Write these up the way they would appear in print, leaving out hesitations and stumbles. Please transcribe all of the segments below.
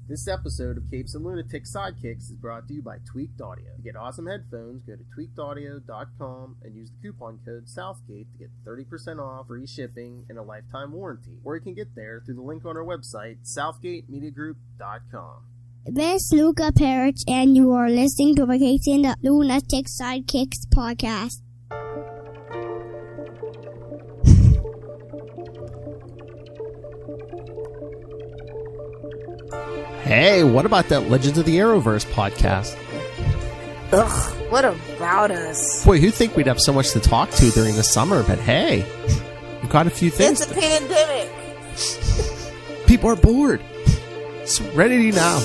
This episode of Capes and Lunatic Sidekicks is brought to you by Tweaked Audio. To get awesome headphones, go to tweakedaudio.com and use the coupon code Southgate to get 30% off, free shipping, and a lifetime warranty. Or you can get there through the link on our website, southgatemediagroup.com. This is Luca Perich, and you are listening to the Capes and the Lunatic Sidekicks podcast. Hey, what about that Legends of the Arrowverse podcast? Ugh, what about us? Boy, who'd think we'd have so much to talk to during the summer, but hey, we've got a few things. It's a pandemic. People are bored. Serenity now.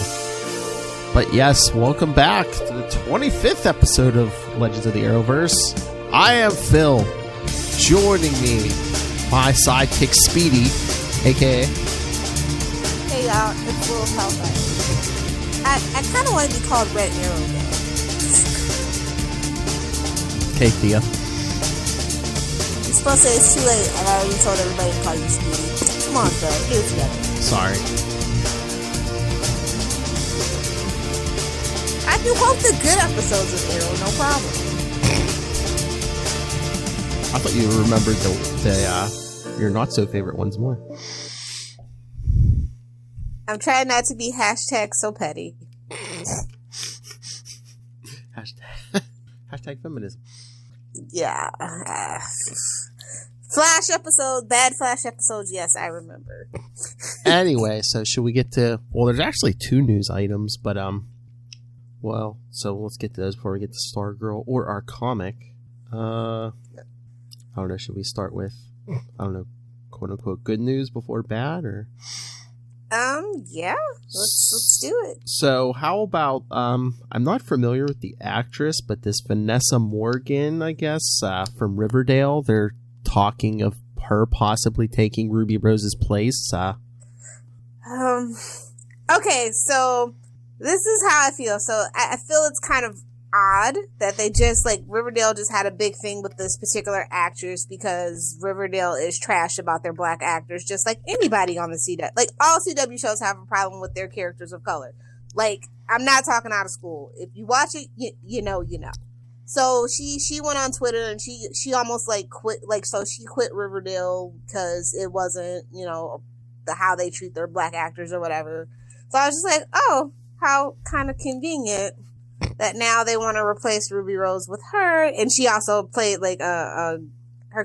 But yes, welcome back to the 25th episode of Legends of the Arrowverse. I am Phil. Joining me, my sidekick Speedy, a.k.a. Hey y'all, it's Will Hellfire. I kind of want to be called Red Arrow though. Okay, Thea. You're supposed to say it's too late, and I already told everybody to call you Speedy. Come on, Phil, get it together. Sorry. I do hope the good episodes of Arrow, no problem. I thought you remembered your not so favorite ones more. I'm trying not to be so petty. Hashtag feminism. Yeah. Flash episode, bad Flash episodes, yes, I remember. Anyway, so should we get to... Well, there's actually two news items, but, well, so let's get to those before we get to Stargirl or our comic. I don't know, should we start with, I don't know, quote-unquote good news before bad, or... Yeah, let's do it. So, how about, I'm not familiar with the actress, but this Vanessa Morgan, I guess, from Riverdale, they're talking of her possibly taking Ruby Rose's place. Okay, so this is how I feel. So, I feel it's kind of odd that they just, like, Riverdale just had a big thing with this particular actress because Riverdale is trash about their black actors, just like anybody on the CW. Like, all CW shows have a problem with their characters of color. Like, I'm not talking out of school. If you watch it, you know. So she went on Twitter and she almost like quit, like, so she quit Riverdale because it wasn't, how they treat their black actors or whatever. So I was just like, oh, how kind of convenient that now they want to replace Ruby Rose with her. And she also played, like, her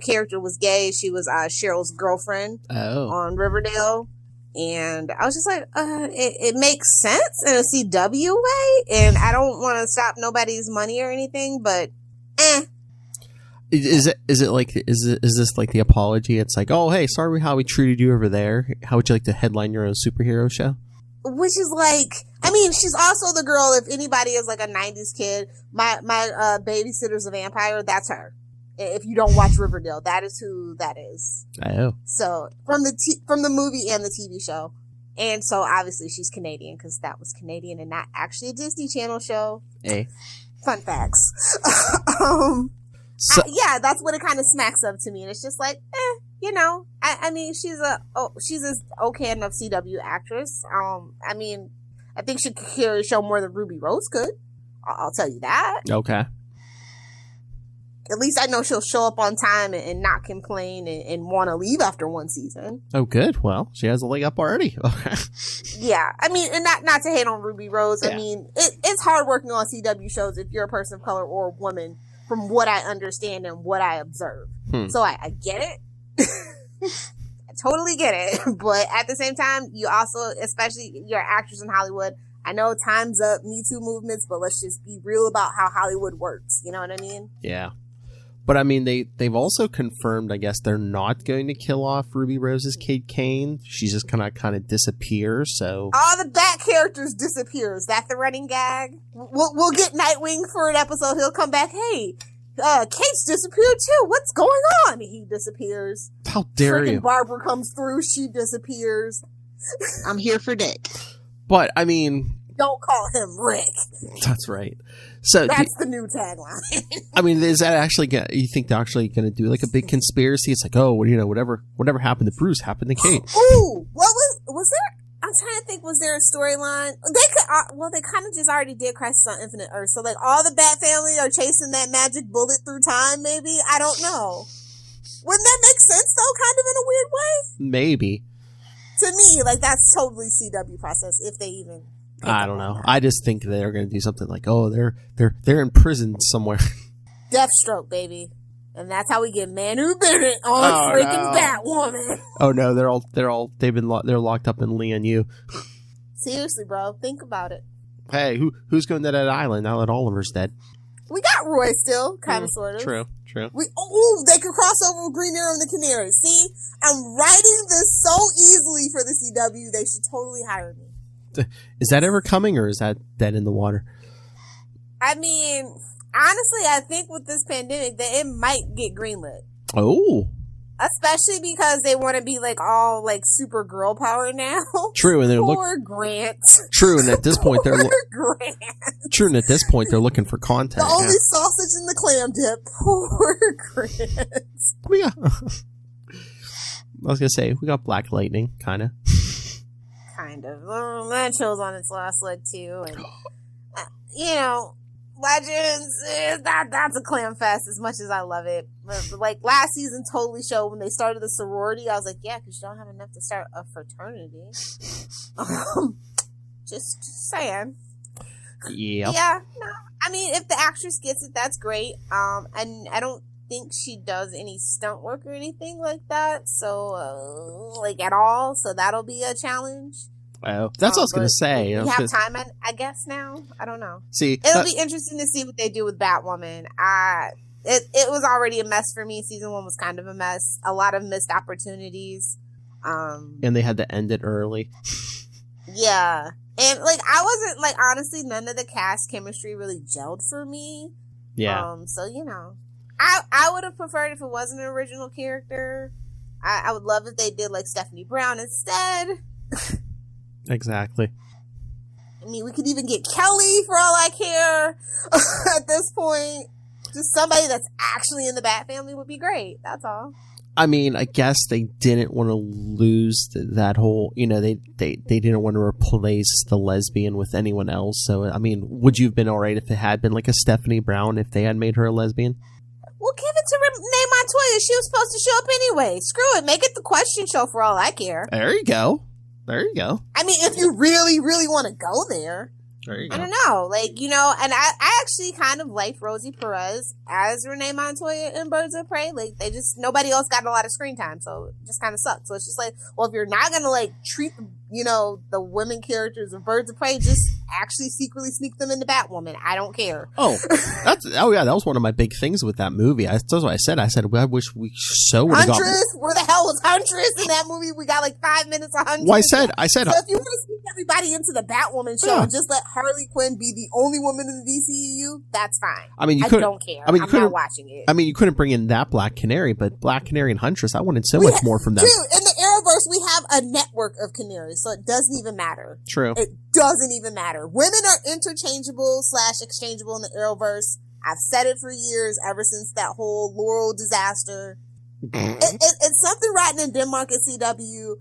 character was gay. She was Cheryl's girlfriend on Riverdale. And I was just like, it makes sense in a CW way. And I don't want to stop nobody's money or anything, but Is this like the apology? It's like, oh, hey, sorry how we treated you over there. How would you like to headline your own superhero show? Which is like, I mean, she's also the girl, if anybody is like a 90s kid, my babysitter's a vampire, that's her. If you don't watch Riverdale, that is who that is. Oh. So, from the movie and the TV show. And so, obviously, she's Canadian, because that was Canadian and not actually a Disney Channel show. Hey. Fun facts. Yeah, that's what it kind of smacks of to me. And it's just like, I mean, she's an okay enough CW actress. I mean, I think she could carry a show more than Ruby Rose could. I'll tell you that. Okay. At least I know she'll show up on time and not complain and want to leave after one season. Oh, good. Well, she has a leg up already. Okay. Yeah, I mean, and not to hate on Ruby Rose. Yeah. I mean, it's hard working on CW shows if you're a person of color or a woman, from what I understand and what I observe. So I get it. I totally get it. But at the same time, you also, especially you're an actress in Hollywood, I know time's up, Me Too movements, but let's just be real about how Hollywood works. You know what I mean? Yeah. But I mean, they've also confirmed, I guess, they're not going to kill off Ruby Rose's Kate Kane. She's just gonna kind of disappear. So all the back characters disappear. Is that the running gag? We'll get Nightwing for an episode. He'll come back. Hey, Kate's disappeared too. What's going on? He disappears. How dare you? Barbara comes through. She disappears. I'm here for Dick. But I mean, don't call him Rick. That's right. So that's the new tagline. I mean, is that actually you think they're actually going to do like a big conspiracy? It's like, oh, whatever happened to Bruce happened to Kate. Ooh, what was there? I'm trying to think, was there a storyline? They could, they kind of just already did Crisis on Infinite Earth. So, like, all the Bat family are chasing that magic bullet through time, maybe? I don't know. Wouldn't that make sense, though, kind of in a weird way? Maybe. To me, like, that's totally CW process, if they even... I don't know. I just think they're going to do something like, oh, they're in prison somewhere. Deathstroke, baby. And that's how we get Manu Bennett on freaking Batwoman. Oh no, they're locked up in Lee and you. Seriously, bro, think about it. Hey, who's going to that island now that Oliver's dead? We got Roy still, kind of, sort of. True. They could cross over with Green Arrow and the Canary. See, I'm writing this so easily for the CW. They should totally hire me. Is that ever coming, or is that dead in the water? I mean, honestly, I think with this pandemic that it might get greenlit. Oh. Especially because they want to be like all like super girl power now. True, and they're Grant. True, and at this point they're Grant. True, and at this point they're looking for content. The only sausage in the clam dip. Poor Grant. We got. I was gonna say we got Black Lightning, kind of. Kind of. That show's on its last leg too, and you know. Legends, that's a clam fest as much as I love it. Like last season totally showed when they started the sorority. I was like, yeah, because you don't have enough to start a fraternity. Just saying. Yeah. Yeah. No, I mean, if the actress gets it, that's great. And I don't think she does any stunt work or anything like that. So, like at all. So that'll be a challenge. Oh, that's what I was going to say. We have time, I guess, now. I don't know. See, it'll be interesting to see what they do with Batwoman. It was already a mess for me. Season 1 was kind of a mess. A lot of missed opportunities. And they had to end it early. Yeah. And, like, I wasn't, like, honestly, none of the cast chemistry really gelled for me. Yeah. So, you know. I would have preferred if it wasn't an original character. I would love if they did, like, Stephanie Brown instead. Exactly. I mean, we could even get Kelly for all I care at this point. Just somebody that's actually in the Bat family would be great. That's all. I mean, I guess they didn't want to lose that whole, you know, they didn't want to replace the lesbian with anyone else. So, I mean, would you have been all right if it had been like a Stephanie Brown if they had made her a lesbian? Well, give it to Renee Montoya. She was supposed to show up anyway. Screw it. Make it the question show for all I care. There you go. I mean, if you really, really want to go there. There you go. I don't know. Like, you know, and I actually kind of liked Rosie Perez as Renee Montoya in Birds of Prey. Like, nobody else got a lot of screen time, so it just kind of sucks. So it's just like, well, if you're not going to, like, treat, you know, the women characters of Birds of Prey, just actually secretly sneak them into Batwoman. I don't care. That was one of my big things with that movie. That's what I said. Well, I wish we so would have got Huntress. Where the hell was Huntress in that movie? We got like 5 minutes of Huntress. Well, I said. So if you want to sneak everybody into the Batwoman show and just let Harley Quinn be the only woman in the DCEU, that's fine. I mean, I don't care. I'm not watching it. I mean, you couldn't bring in that Black Canary, but Black Canary and Huntress, I wanted so much more from them. Dude, in the Arrowverse, we have a network of canaries, so it doesn't even matter. True. It doesn't even matter. Women are interchangeable / exchangeable in the Arrowverse. I've said it for years, ever since that whole Laurel disaster. It's something rotten in Denmark at CW,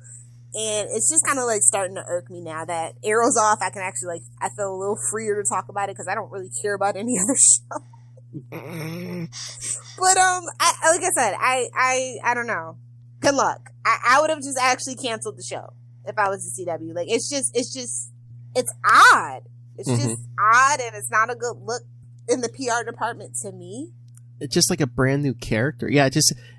and it's just kind of like starting to irk me now that Arrow's off. I can actually, like, I feel a little freer to talk about it because I don't really care about any other show. But like I said, I don't know. Good luck. I would have just actually canceled the show if I was the CW. Like, it's odd. It's just odd, and it's not a good look in the PR department to me. It's just like a brand new character. Yeah,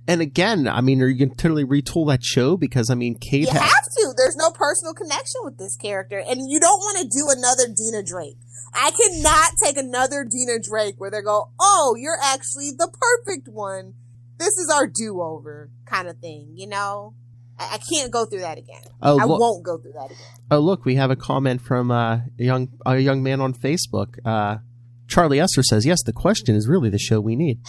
and again, I mean, are you going to totally retool that show? Because, I mean, Kate You have to. There's no personal connection with this character, and you don't want to do another Dina Drake. I cannot take another Dina Drake where they go, oh, you're actually the perfect one. This is our do-over kind of thing, you know? I can't go through that again. I won't go through that again. Oh, look, we have a comment from a young man on Facebook. Charlie Esther says, yes, the question is really the show we need.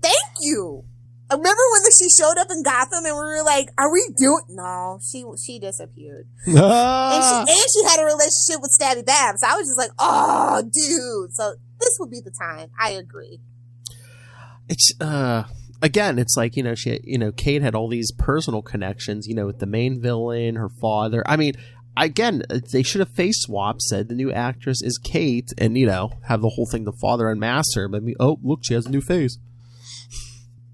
Thank you. I remember when she showed up in Gotham and we were like, are we doing... No, she disappeared. And she had a relationship with Stabby Babs. I was just like, oh, dude. So this would be the time. I agree. It's, again, it's like, Kate had all these personal connections, with the main villain, her father. I mean, again, they should have face swapped, said the new actress is Kate, and, have the whole thing, the father unmasked her, but oh, look, she has a new face.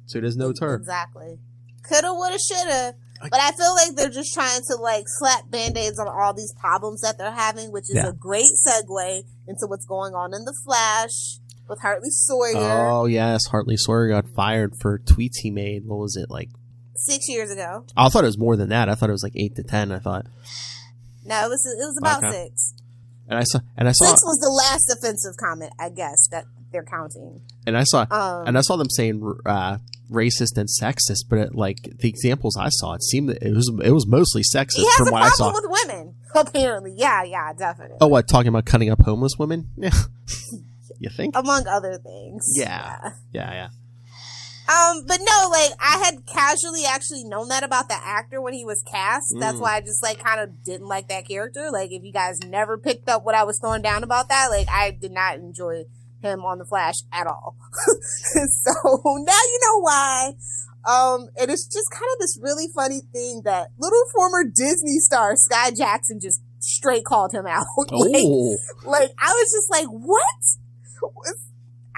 So he doesn't know it's her. Exactly. Coulda, woulda, shoulda. But I feel like they're just trying to, slap Band-Aids on all these problems that they're having, which is a great segue into what's going on in The Flash with Hartley Sawyer. Oh, yes. Hartley Sawyer got fired for tweets he made. What was it, 6 years ago. I thought it was more than that. I thought it was 8 to 10, I thought. No, it was about 6. And I saw 6 was the last offensive comment, I guess, that they're counting. And I saw them saying racist and sexist, but the examples I saw, it seemed that it was mostly sexist. He has from a what I saw. problem with women, apparently. Yeah, definitely. Oh, what? Talking about cutting up homeless women? Yeah. You think? Among other things. Yeah. But no, I had casually actually known that about the actor when he was cast. That's why I just kind of didn't like that character. If you guys never picked up what I was throwing down about that, I did not enjoy him on The Flash at all. So now you know why. And it's just kind of this really funny thing that little former Disney star Sky Jackson just straight called him out. Oh. I was just like, what?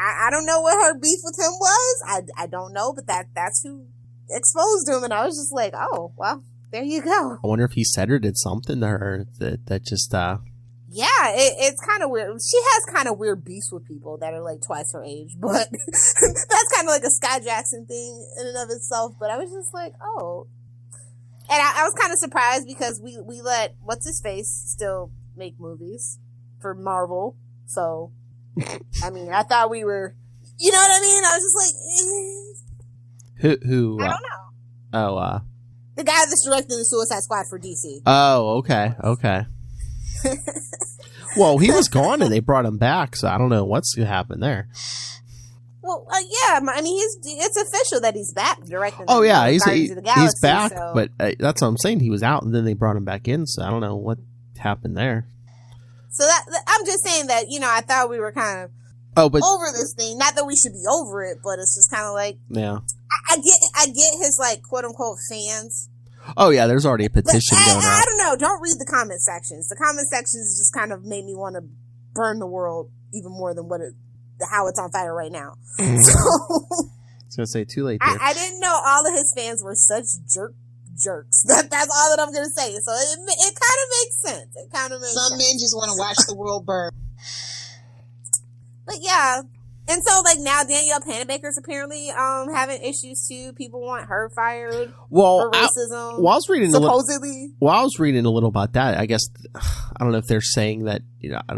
I don't know what her beef with him was. I don't know, but that's who exposed him, and I was just like, oh, well, there you go. I wonder if he said or did something to her that just Yeah, it's kind of weird. She has kind of weird beefs with people that are twice her age, but that's kind of a Sky Jackson thing in and of itself. But I was just like, oh. And I was kind of surprised because we let What's-His-Face still make movies for Marvel, so... I thought we were, you know what I mean? I was just like, Who? I don't know. The guy that's directing the Suicide Squad for DC. Oh, okay. Well, he was gone and they brought him back, so I don't know what's going to happen there. Well, yeah, it's official that he's back directing. Oh, yeah, he's Galaxy, back, so. but that's what I'm saying. He was out and then they brought him back in, so I don't know what happened there. So I'm just saying that, I thought we were kind of over this thing. Not that we should be over it, but it's just kind of yeah. I get his quote unquote fans. Oh yeah, there's already a petition going on. I don't know. Don't read the comment sections. The comment sections just kind of made me want to burn the world even more than how it's on fire right now. So I was gonna say too late. I didn't know all of his fans were such jerks. That's all that I'm gonna say. So it kind of makes sense. Some men just want to watch the world burn. But yeah, and so now Danielle Panabaker's apparently having issues too. People want her fired for racism. I was reading supposedly. I was reading a little about that. I guess I don't know if they're saying that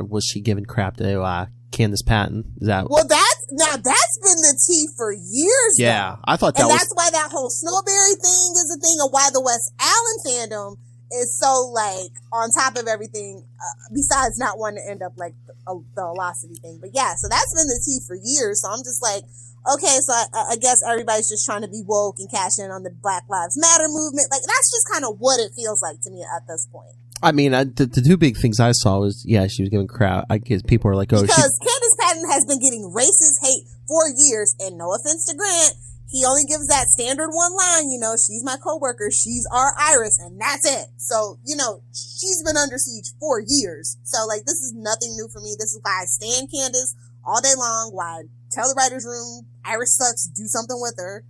was she giving crap to Candace Patton? Is that that's been the tea for years. Yeah, now. I thought that's why that whole Snowberry thing is a thing, of why the Wes Allen fandom is so on top of everything. Besides not wanting to end up the Velocity thing, but yeah, so that's been the tea for years. So I'm just okay, so I guess everybody's just trying to be woke and cash in on the Black Lives Matter movement. That's just kind of what it feels like to me at this point. The two big things I saw was, she was giving crap. I guess people are like, oh, because Candace Patton has been getting racist hate for years, and no offense to Grant, he only gives that standard one line, she's my coworker, she's our Iris, and that's it. So, she's been under siege for years. So, this is nothing new for me. This is why I stand Candace all day long, why I tell the writer's room, Iris sucks, do something with her.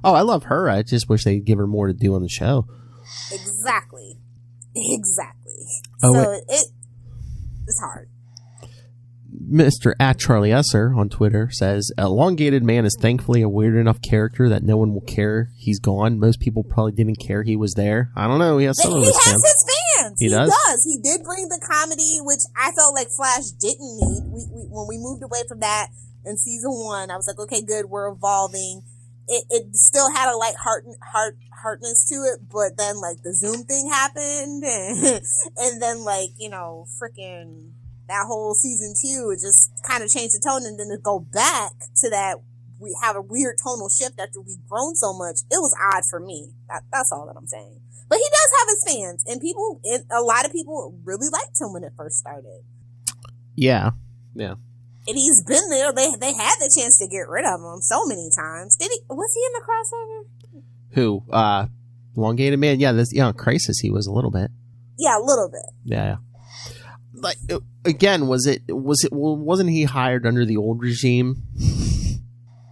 Oh, I love her. I just wish they'd give her more to do on the show. Exactly. Oh, so it's hard. Mr. @Charlie Esser on Twitter says, Elongated Man is thankfully a weird enough character that no one will care he's gone. Most people probably didn't care he was there. I don't know. He has some of his fans. He has his fans. He does. He did bring the comedy, which I felt like Flash didn't need. When we moved away from that in season 1, I was like, okay, good, we're evolving. It still had a light heartness to it, but then the Zoom thing happened, and then freaking that whole season 2, it just kind of changed the tone, and then to go back to that, we have a weird tonal shift after we've grown so much. It was odd for me. That's all that I'm saying. But he does have his fans, and a lot of people really liked him when it first started. Yeah. And he's been there. They had the chance to get rid of him so many times. Was he in the crossover? Who? Elongated Man? Yeah, Crisis he was a little bit. Yeah, a little bit. Yeah. Like again, wasn't he hired under the old regime?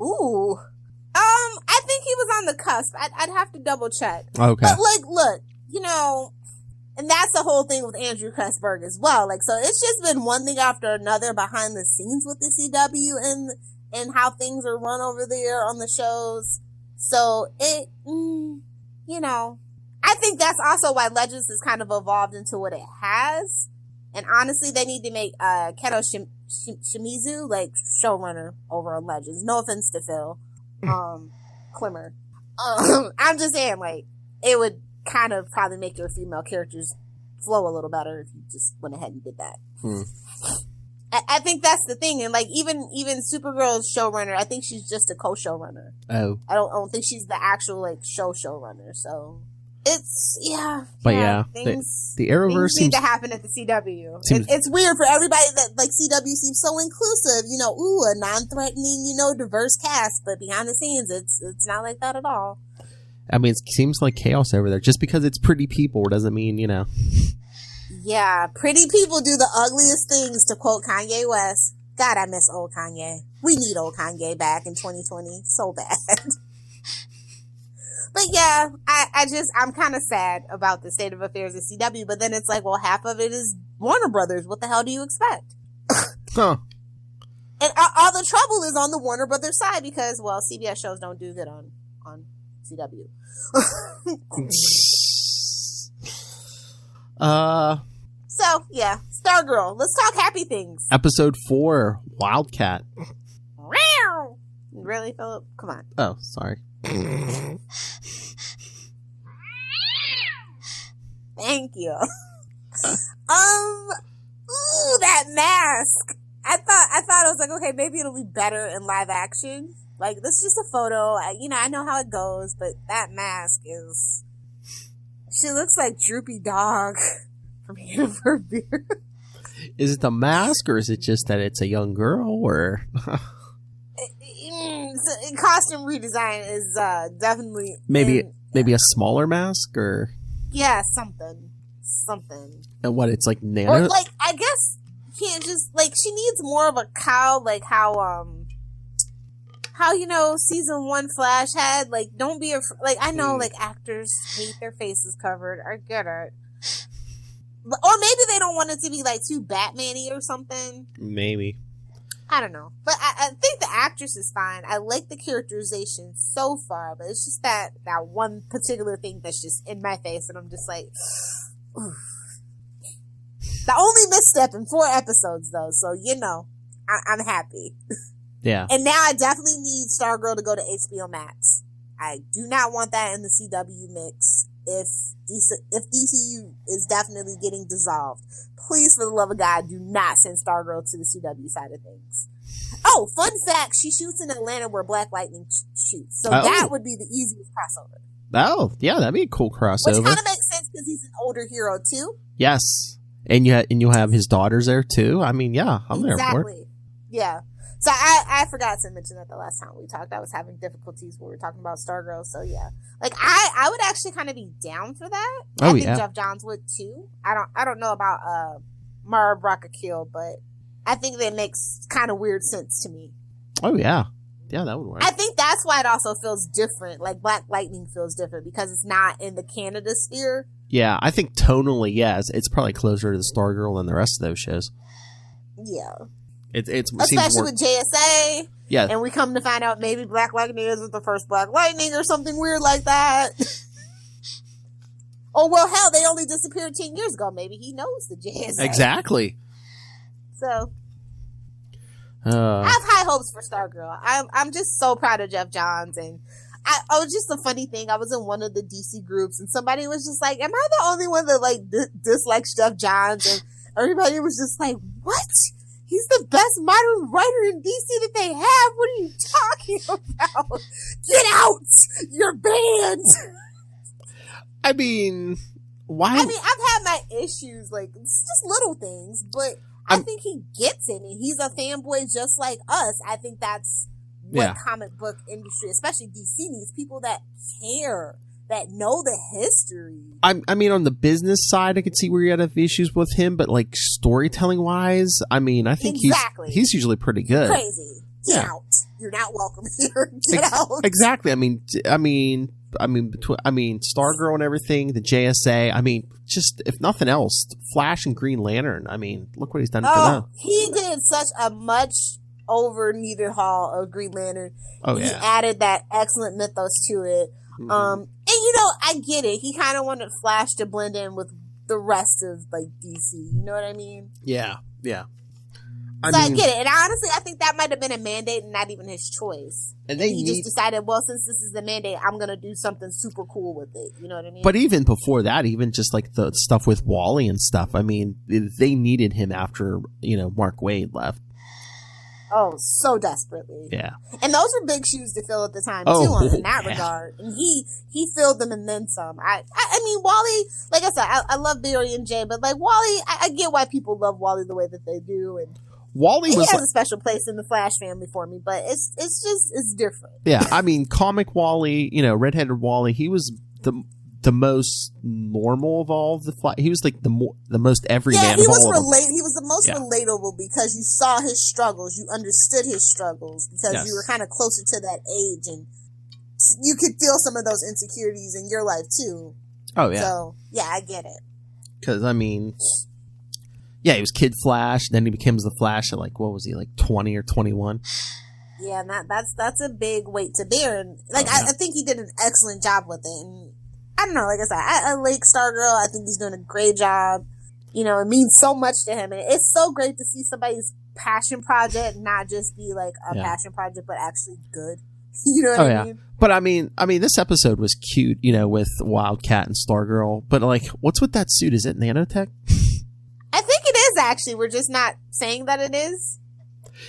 Ooh. I think he was on the cusp. I'd have to double check. Okay. But like, look, you know, and that's the whole thing with Andrew Cuthbert as well. Like, so it's just been one thing after another behind the scenes with the CW and how things are run over there on the shows. So it, you know, I think that's also why Legends has kind of evolved into what it has. And honestly, they need to make Keto Shimizu like showrunner over on Legends. No offense to Phil Klimmer. I'm just saying, like, it would kind of probably make your female characters flow a little better if you just went ahead and did that. I think that's the thing. And like even Supergirl's showrunner, I think she's just a co-showrunner. Oh, I don't think she's the actual like showrunner. So. It's, but the Arrowverse seems to happen at the CW. It's weird for everybody that, like, CW seems so inclusive, you know, a non-threatening, you know, diverse cast, but behind the scenes, it's not like that at all. I mean, it seems like chaos over there. Just because it's pretty people doesn't mean, you know. Yeah, pretty people do the ugliest things, to quote Kanye West. God, I miss old Kanye. We need old Kanye back in 2020 so bad. But yeah, I'm kind of sad about the state of affairs at CW, but then it's like, well, half of it is Warner Brothers. What the hell do you expect? Huh. And all the trouble is on the Warner Brothers side because, well, CBS shows don't do good on CW. So, yeah, Stargirl. Let's talk happy things. Episode 4, Wildcat. Really, Philip? Come on. Oh, sorry. Thank you. Ooh, that mask. I thought I was like, okay, maybe it'll be better in live action. Like, this is just a photo. I know how it goes, but that mask is. She looks like Droopy Dog from Here for Beer. Is it the mask, or is it just that it's a young girl, or? Costume redesign is definitely maybe a smaller mask, or something. And what, it's like nano? Or like, I guess can't just like, she needs more of a cowl, like how you know season 1 Flash had. Like, don't be like, I know like actors hate their faces covered. I get it. Or maybe they don't want it to be like too Batman-y or something. Maybe. I don't know. But I think the actress is fine. I like the characterization so far, but it's just that one particular thing that's just in my face, and I'm just like, oof. The only misstep in 4 episodes, though, so, you know, I'm happy. Yeah. And now I definitely need Stargirl to go to HBO Max. I do not want that in the CW mix. If DCU is definitely getting dissolved, please, for the love of God, do not send Stargirl to the CW side of things. Oh, fun fact, she shoots in Atlanta where Black Lightning shoots. So that would be the easiest crossover. Oh, yeah, that'd be a cool crossover. Which kind of makes sense because he's an older hero, too. Yes. And you have his daughters there, too. I mean, yeah, I'm there for it. Exactly. Yeah. So I forgot to mention that the last time we talked, I was having difficulties when we were talking about Stargirl. So yeah, like I would actually kind of be down for that. I think Jeff Johns would too. I don't know about Mara Brock-Akil, but I think that makes kind of weird sense to me. Oh yeah, that would work. I think that's why it also feels different. Like Black Lightning feels different because it's not in the Canada sphere. Yeah, I think tonally, yes, it's probably closer to the Stargirl than the rest of those shows. Yeah. It's especially with JSA. Yeah. And we come to find out maybe Black Lightning isn't the first Black Lightning or something weird like that. Oh, well, hell, they only disappeared 10 years ago. Maybe he knows the JSA. Exactly. So, I have high hopes for Stargirl. I'm just so proud of Jeff Johns. And just a funny thing, I was in one of the DC groups and somebody was just like, am I the only one that like dislikes Jeff Johns? And everybody was just like, what? He's the best modern writer in DC that they have. What are you talking about? Get out! You're banned! I mean, why? I mean, I've had my issues. Like, it's just little things, but I think he gets it. And he's a fanboy just like us. I think that's what comic book industry, especially DC, needs. People that care. that know the history. I mean, on the business side, I could see where you have issues with him, but like storytelling wise, I mean, I think he's usually pretty good. Crazy. Get out. You're not welcome here. Get out. Exactly. I mean, Stargirl and everything, the JSA. I mean, just if nothing else, Flash and Green Lantern. I mean, look what he's done for them. He did such a much over neither Hall of Green Lantern. Oh yeah. He added that excellent mythos to it. Mm-hmm. And you know, I get it. He kind of wanted Flash to blend in with the rest of like DC. You know what I mean? Yeah. Yeah. I get it. And honestly, I think that might have been a mandate and not even his choice. And he just decided, well, since this is the mandate, I'm going to do something super cool with it. You know what I mean? But even before that, even just like the stuff with Wally and stuff, I mean, they needed him after, you know, Mark Waid left. Oh, so desperately. Yeah. And those were big shoes to fill at the time, too, in that regard. And he filled them and then some. I mean, Wally, like I said, I love Barry and Jay, but like Wally, I get why people love Wally the way that they do. And he has a special place in the Flash family for me, but it's different. Yeah, I mean, comic Wally, you know, redheaded Wally, he was the most normal of all of the Flash. He was like the most everyman. Yeah, he was He was the most relatable because you saw his struggles, you understood his struggles because you were kind of closer to that age, and you could feel some of those insecurities in your life too. Oh yeah. So yeah, I get it. Because I mean. Yeah, he was Kid Flash, then he becomes the Flash at like, what was he, like 20 or 21? Yeah, and that's a big weight to bear. And like, I think he did an excellent job with it. And I don't know, like I said, I like Stargirl. I think he's doing a great job. You know, it means so much to him. And it's so great to see somebody's passion project not just be like a passion project, but actually good. You know what I mean? But I mean, this episode was cute, you know, with Wildcat and Stargirl. But like, what's with that suit? Is it nanotech? I think it is actually. We're just not saying that it is.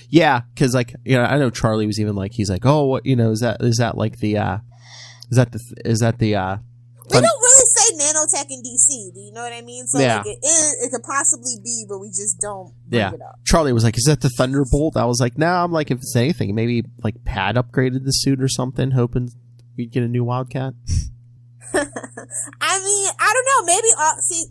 Yeah, because like, you know, I know Charlie was even like, he's like, oh, what, you know, is that like the we don't really say nanotech in DC. Do you know what I mean? So like it could possibly be, but we just don't bring it up. Charlie was like, is that the Thunderbolt? I was like, no, I'm like, if it's anything, maybe like Pat upgraded the suit or something, hoping we'd get a new Wildcat. I mean, I don't know. Maybe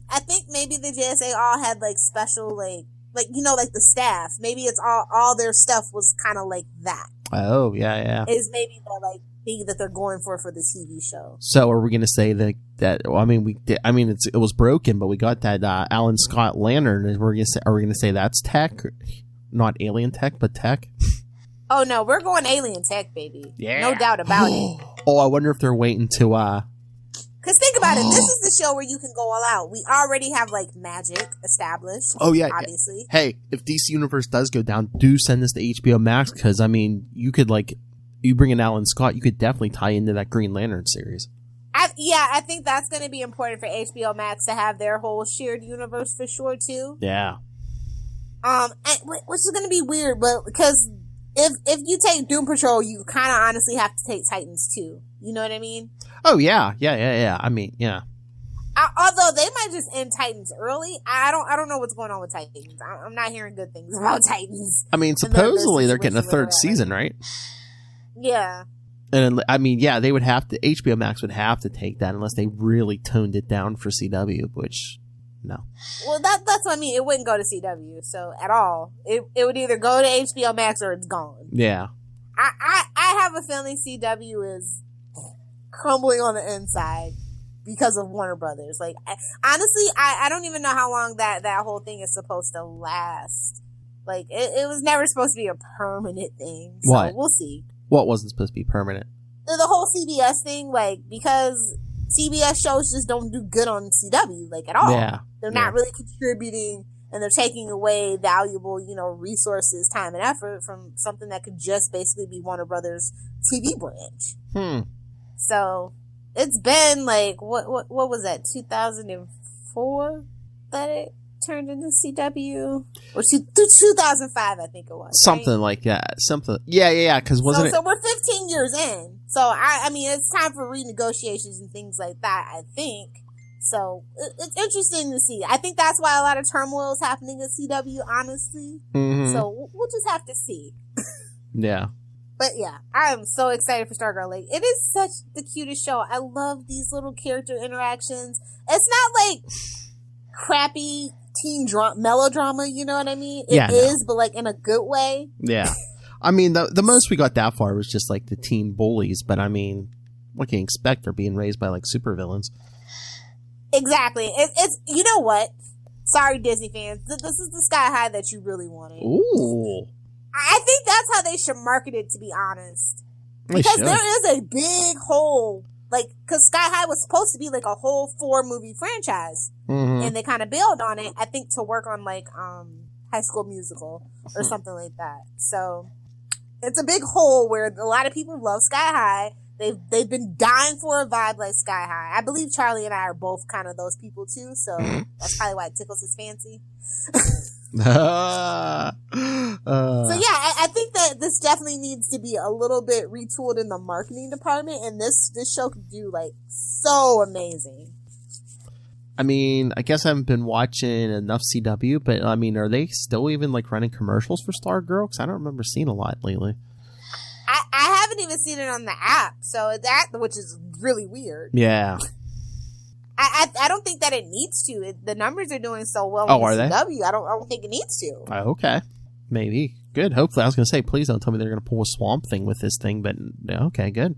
I think maybe the JSA all had like special like you know, like the staff. Maybe it's all their stuff was kind of like that. Oh yeah. Is maybe the like thing that they're going for the TV show. So are we going to say that? Well, I mean, it was broken, but we got that Alan Scott lantern. Are we going to say that's tech, not alien tech, but tech? Oh no, we're going alien tech, baby. Yeah, no doubt about it. Oh, I wonder if they're waiting to. Because think about it, this is the show where you can go all out. We already have, like, magic established. Oh, yeah. Obviously. Hey, if DC Universe does go down, do send this to HBO Max, because, I mean, you could, like, you bring in Alan Scott, you could definitely tie into that Green Lantern series. I think that's going to be important for HBO Max to have their whole shared universe for sure, too. Yeah. Which is going to be weird, but because if you take Doom Patrol, you kind of honestly have to take Titans, too. You know what I mean? Oh, yeah. I mean, yeah. Although they might just end Titans early. I don't know what's going on with Titans. I'm not hearing good things about Titans. I mean, supposedly they're getting a third season, right? Yeah. And I mean, yeah, they would have to, HBO Max would have to take that unless they really toned it down for CW, which, no. Well, that's what I mean. It wouldn't go to CW, so at all. It would either go to HBO Max or it's gone. Yeah. I have a feeling CW is crumbling on the inside because of Warner Brothers. Like, honestly, I don't even know how long that whole thing is supposed to last. Like, it was never supposed to be a permanent thing. So what? We'll see. What wasn't supposed to be permanent? The whole CBS thing, like, because CBS shows just don't do good on CW, like, at all. Yeah. They're not really contributing, and they're taking away valuable, you know, resources, time, and effort from something that could just basically be Warner Brothers' TV branch. So, it's been, like, what was that, 2004 that it turned into CW? Or 2005, I think it was. Something right? like that. Something. Yeah, because wasn't it? So we're 15 years in. So, I mean, it's time for renegotiations and things like that, I think. So, it's interesting to see. I think that's why a lot of turmoil is happening at CW, honestly. Mm-hmm. So, we'll just have to see. Yeah. But yeah, I am so excited for Stargirl. Like, it is such the cutest show. I love these little character interactions. It's not like crappy teen melodrama, you know what I mean? It is, but like in a good way. Yeah. I mean, the most we got that far was just like the teen bullies, but I mean, what can you expect? They're being raised by like supervillains. Exactly. It's you know what? Sorry, Disney fans. This is the Sky High that you really wanted. Ooh. I think that's how they should market it, to be honest. Because there is a big hole. Like, because Sky High was supposed to be like a whole 4-movie franchise. Mm-hmm. And they kind of bailed on it, I think, to work on like High School Musical or something like that. So it's a big hole where a lot of people love Sky High. They've been dying for a vibe like Sky High. I believe Charlie and I are both kind of those people too, so that's probably why it tickles his fancy. So yeah, I think that this definitely needs to be a little bit retooled in the marketing department, and this show could do like so amazing. I mean, I guess I haven't been watching enough CW, but I mean, are they still even like running commercials for Stargirl? Because I don't remember seeing a lot lately. I haven't even seen it on the app, so which is really weird. Yeah. I don't think that it needs to. The numbers are doing so well. Oh, are they? CW. I don't think it needs to. Oh, okay. Maybe. Good. Hopefully. I was going to say, please don't tell me they're going to pull a Swamp Thing with this thing, but okay, good.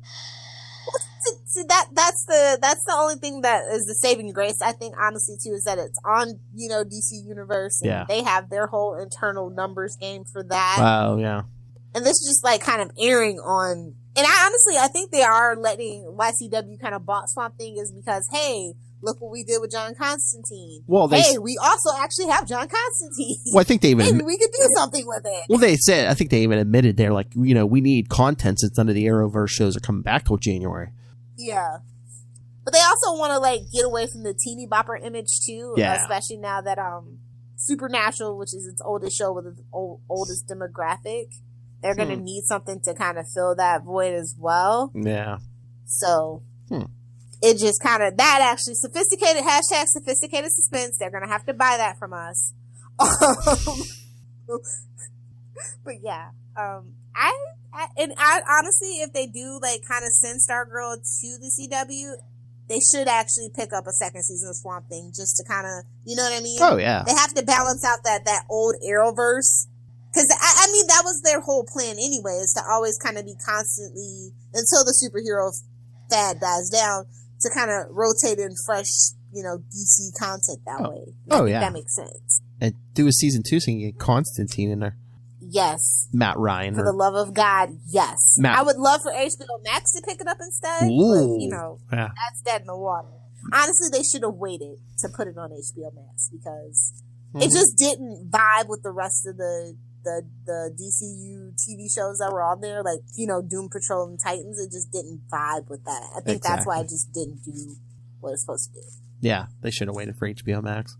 See, that's the only thing that is the saving grace, I think, honestly, too, is that it's on, DC Universe, and they have their whole internal numbers game for that. Oh, yeah. And this is just like kind of airing on, and I think they are letting YCW kind of bought Swamp Thing is because, hey, look what we did with John Constantine. Well, we also actually have John Constantine. Well, I think they even maybe we could do something with it. Well, I think they even admitted they're like, we need content since none of the Arrowverse shows are coming back till January. Yeah. But they also want to like get away from the teeny bopper image too, especially now that Supernatural, which is its oldest show with its oldest demographic, they're going to need something to kind of fill that void as well. Yeah. So it just kind of, that actually sophisticated suspense. They're going to have to buy that from us. But yeah, I honestly, if they do like kind of send Stargirl to the CW, they should actually pick up a second season of Swamp Thing just to kind of, you know what I mean? Oh yeah. They have to balance out that old Arrowverse. Because, I mean, that was their whole plan anyway, is to always kind of be constantly, until the superhero fad dies down, to kind of rotate in fresh, DC content that way. That makes sense. And do a season 2 so you can get Constantine in there. Yes. Matt Ryan. For the love of God, yes. I would love for HBO Max to pick it up instead. Ooh. But, that's dead in the water. Honestly, they should have waited to put it on HBO Max because it just didn't vibe with the rest of the DCU TV shows that were on there, like, Doom Patrol and Titans. It just didn't vibe with that. I think that's why it just didn't do what it's supposed to do. Yeah, they should have waited for HBO Max.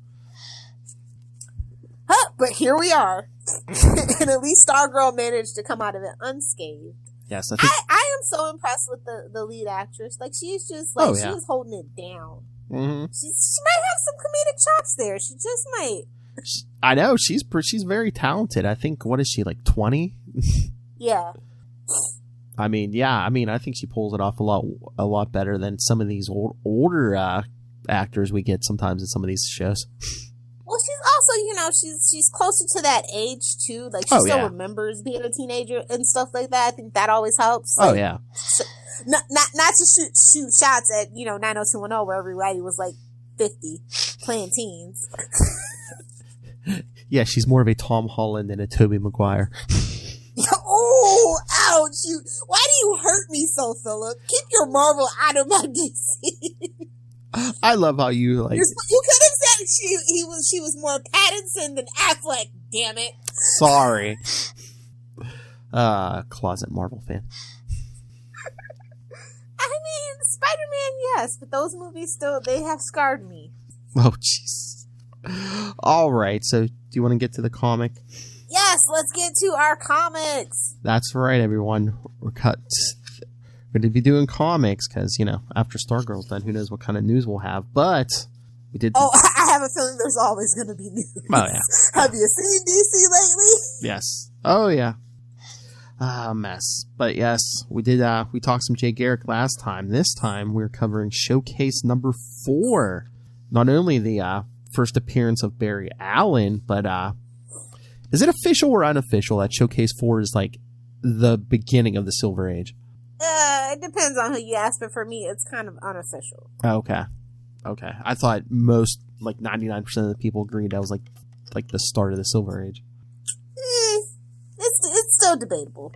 But here we are. And at least Stargirl managed to come out of it unscathed. Yes, I am so impressed with the lead actress. Like, she's just, like, she's holding it down. Mm-hmm. She might have some comedic chops there. She just might. I know she's very talented. I think, what is she, like 20? Yeah. I think she pulls it off a lot better than some of these older actors we get sometimes in some of these shows. Well, she's also, she's closer to that age too. Like, she still remembers being a teenager and stuff like that. I think that always helps. Like, not to shoot shots at 90210 where everybody was like 50 playing teens. Yeah, she's more of a Tom Holland than a Tobey Maguire. Oh, ouch. Why do you hurt me so, Philip? Keep your Marvel out of my DC. I love how you like. You could have said she was more Pattinson than Affleck, damn it. Sorry. Closet Marvel fan. I mean, Spider-Man, yes, but those movies they have scarred me. Oh, jeez. All right, so do you want to get to the comic? Yes, let's get to our comics. That's right, everyone. We're going to be doing comics because, after Stargirl's done, who knows what kind of news we'll have. But we did. Oh, I have a feeling there's always going to be news. Oh, yeah. Have you seen DC lately? Yes. Oh, yeah. Mess. But yes, we did. We talked some Jay Garrick last time. This time we're covering Showcase number 4. Not only the first appearance of Barry Allen, but is it official or unofficial that Showcase 4 is like the beginning of the Silver Age? It depends on who you ask, but for me, it's kind of unofficial. Okay. I thought most, like 99% of the people agreed that was like the start of the Silver Age. It's still debatable.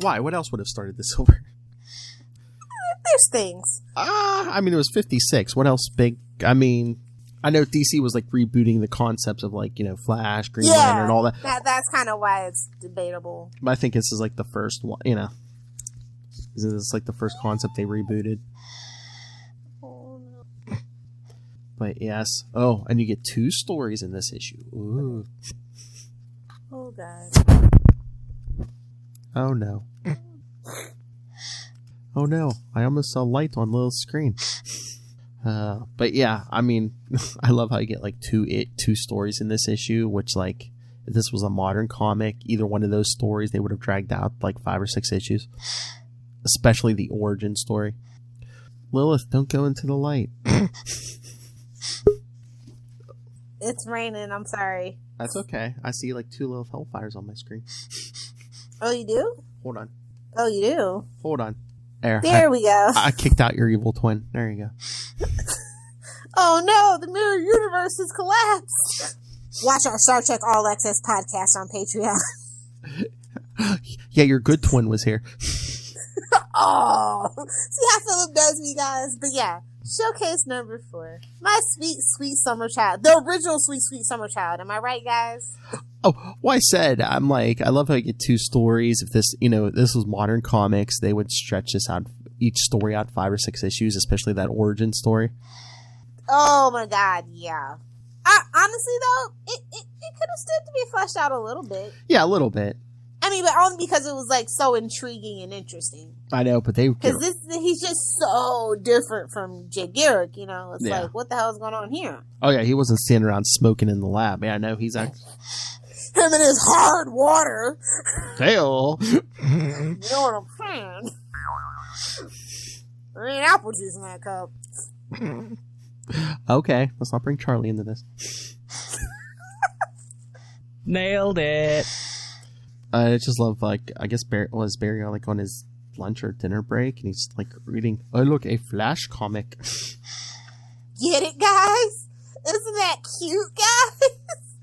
Why? What else would have started the Silver Age? There's things. I mean, it was 56. What else big? I mean, I know DC was like rebooting the concepts of like, Flash, Green Lantern, and all that. That's kind of why it's debatable. But I think this is like the first one, Is this like the first concept they rebooted? Oh, no. But yes. Oh, and you get 2 stories in this issue. Ooh. Oh, God. Oh, no. Oh, no. I almost saw light on Lilith's screen. But yeah, I mean, I love how you get like 2 stories in this issue, which like, if this was a modern comic, either one of those stories, they would have dragged out like 5 or 6 issues. Especially the origin story. Lilith, don't go into the light. It's raining, I'm sorry. That's okay. I see like 2 little hellfires on my screen. Oh, you do? Hold on. Oh, you do? Hold on. There we go. I kicked out your evil twin. There you go. Oh no, the mirror universe has collapsed. Watch our Star Trek All Access podcast on Patreon. Yeah, your good twin was here. Oh, see how Philip does me, guys? But yeah, Showcase number 4. My sweet, sweet summer child. The original sweet, sweet summer child. Am I right, guys? Oh, well, I said, I'm like, I love how you get 2 stories. If this, this was modern comics, they would stretch this out, each story out 5 or 6 issues, especially that origin story. Oh my God, yeah. Honestly, though, it could have stood to be fleshed out a little bit. Yeah, a little bit. I mean, but only because it was like so intriguing and interesting. I know, but because he's just so different from Jay Garrick. It's like, what the hell is going on here? Oh yeah, he wasn't standing around smoking in the lab. Yeah, I know he's actually him and his hard water. Tail. You know what I'm saying? There ain't apple juice in that cup. Okay, let's not bring Charlie into this. Nailed it. I just love, like, I guess Barry like on his lunch or dinner break, and he's like reading, oh look, a Flash comic. Get it, guys? Isn't that cute, guys?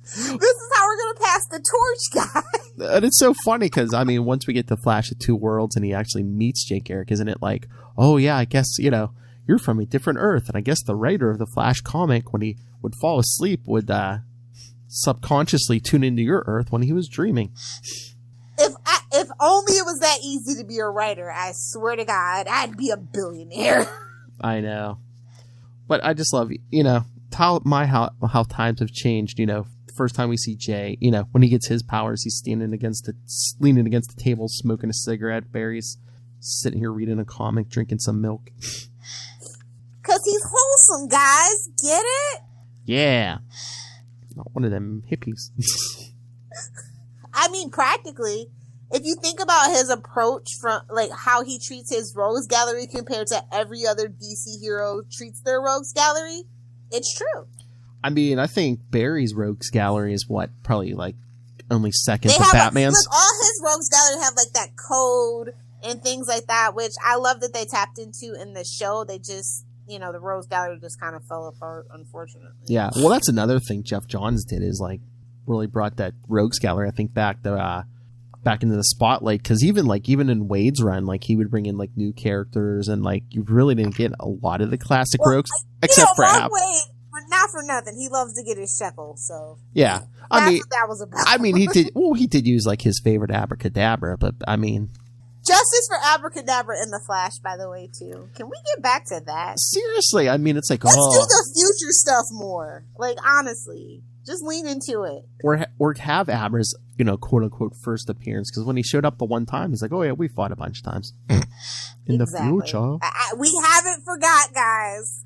This is how we're gonna pass the torch, guys. And it's so funny because, I mean, once we get to Flash of 2 Worlds and he actually meets Jay Garrick, isn't it like, oh yeah, I guess, you're from a different Earth, and I guess the writer of the Flash comic, when he would fall asleep, would subconsciously tune into your Earth when he was dreaming. If only it was that easy to be a writer, I swear to God, I'd be a billionaire. I know. But I just love, how times have changed, the first time we see Jay, when he gets his powers, he's leaning against the table, smoking a cigarette. Barry's sitting here reading a comic, drinking some milk. Because he's wholesome, guys. Get it? Yeah. Not one of them hippies. I mean, practically, if you think about his approach from, like, how he treats his rogues gallery compared to every other DC hero treats their rogues gallery, it's true. I mean, I think Barry's rogues gallery is probably like only second to Batman's. Look, all his rogues gallery have like that code and things like that, which I love that they tapped into in the show. They just, the rogues gallery just kind of fell apart, unfortunately. Yeah, well, that's another thing Jeff Johns did, is like really brought that rogues gallery, I think, back into the spotlight, because even in Wade's run, like, he would bring in like new characters, and like you really didn't get a lot of the classic rogues, except for Wade, not for nothing, he loves to get his shekel, so yeah, that's what that was about. I mean, he did use like his favorite abracadabra, but I mean, justice for abracadabra in the Flash, by the way, too. Can we get back to that? Seriously, I mean, it's like, let's do the future stuff more. Like, honestly, just lean into it. Or have Abra's, quote unquote first appearance, because when he showed up the one time, he's like, oh yeah, we fought a bunch of times in the future. We haven't forgot, guys.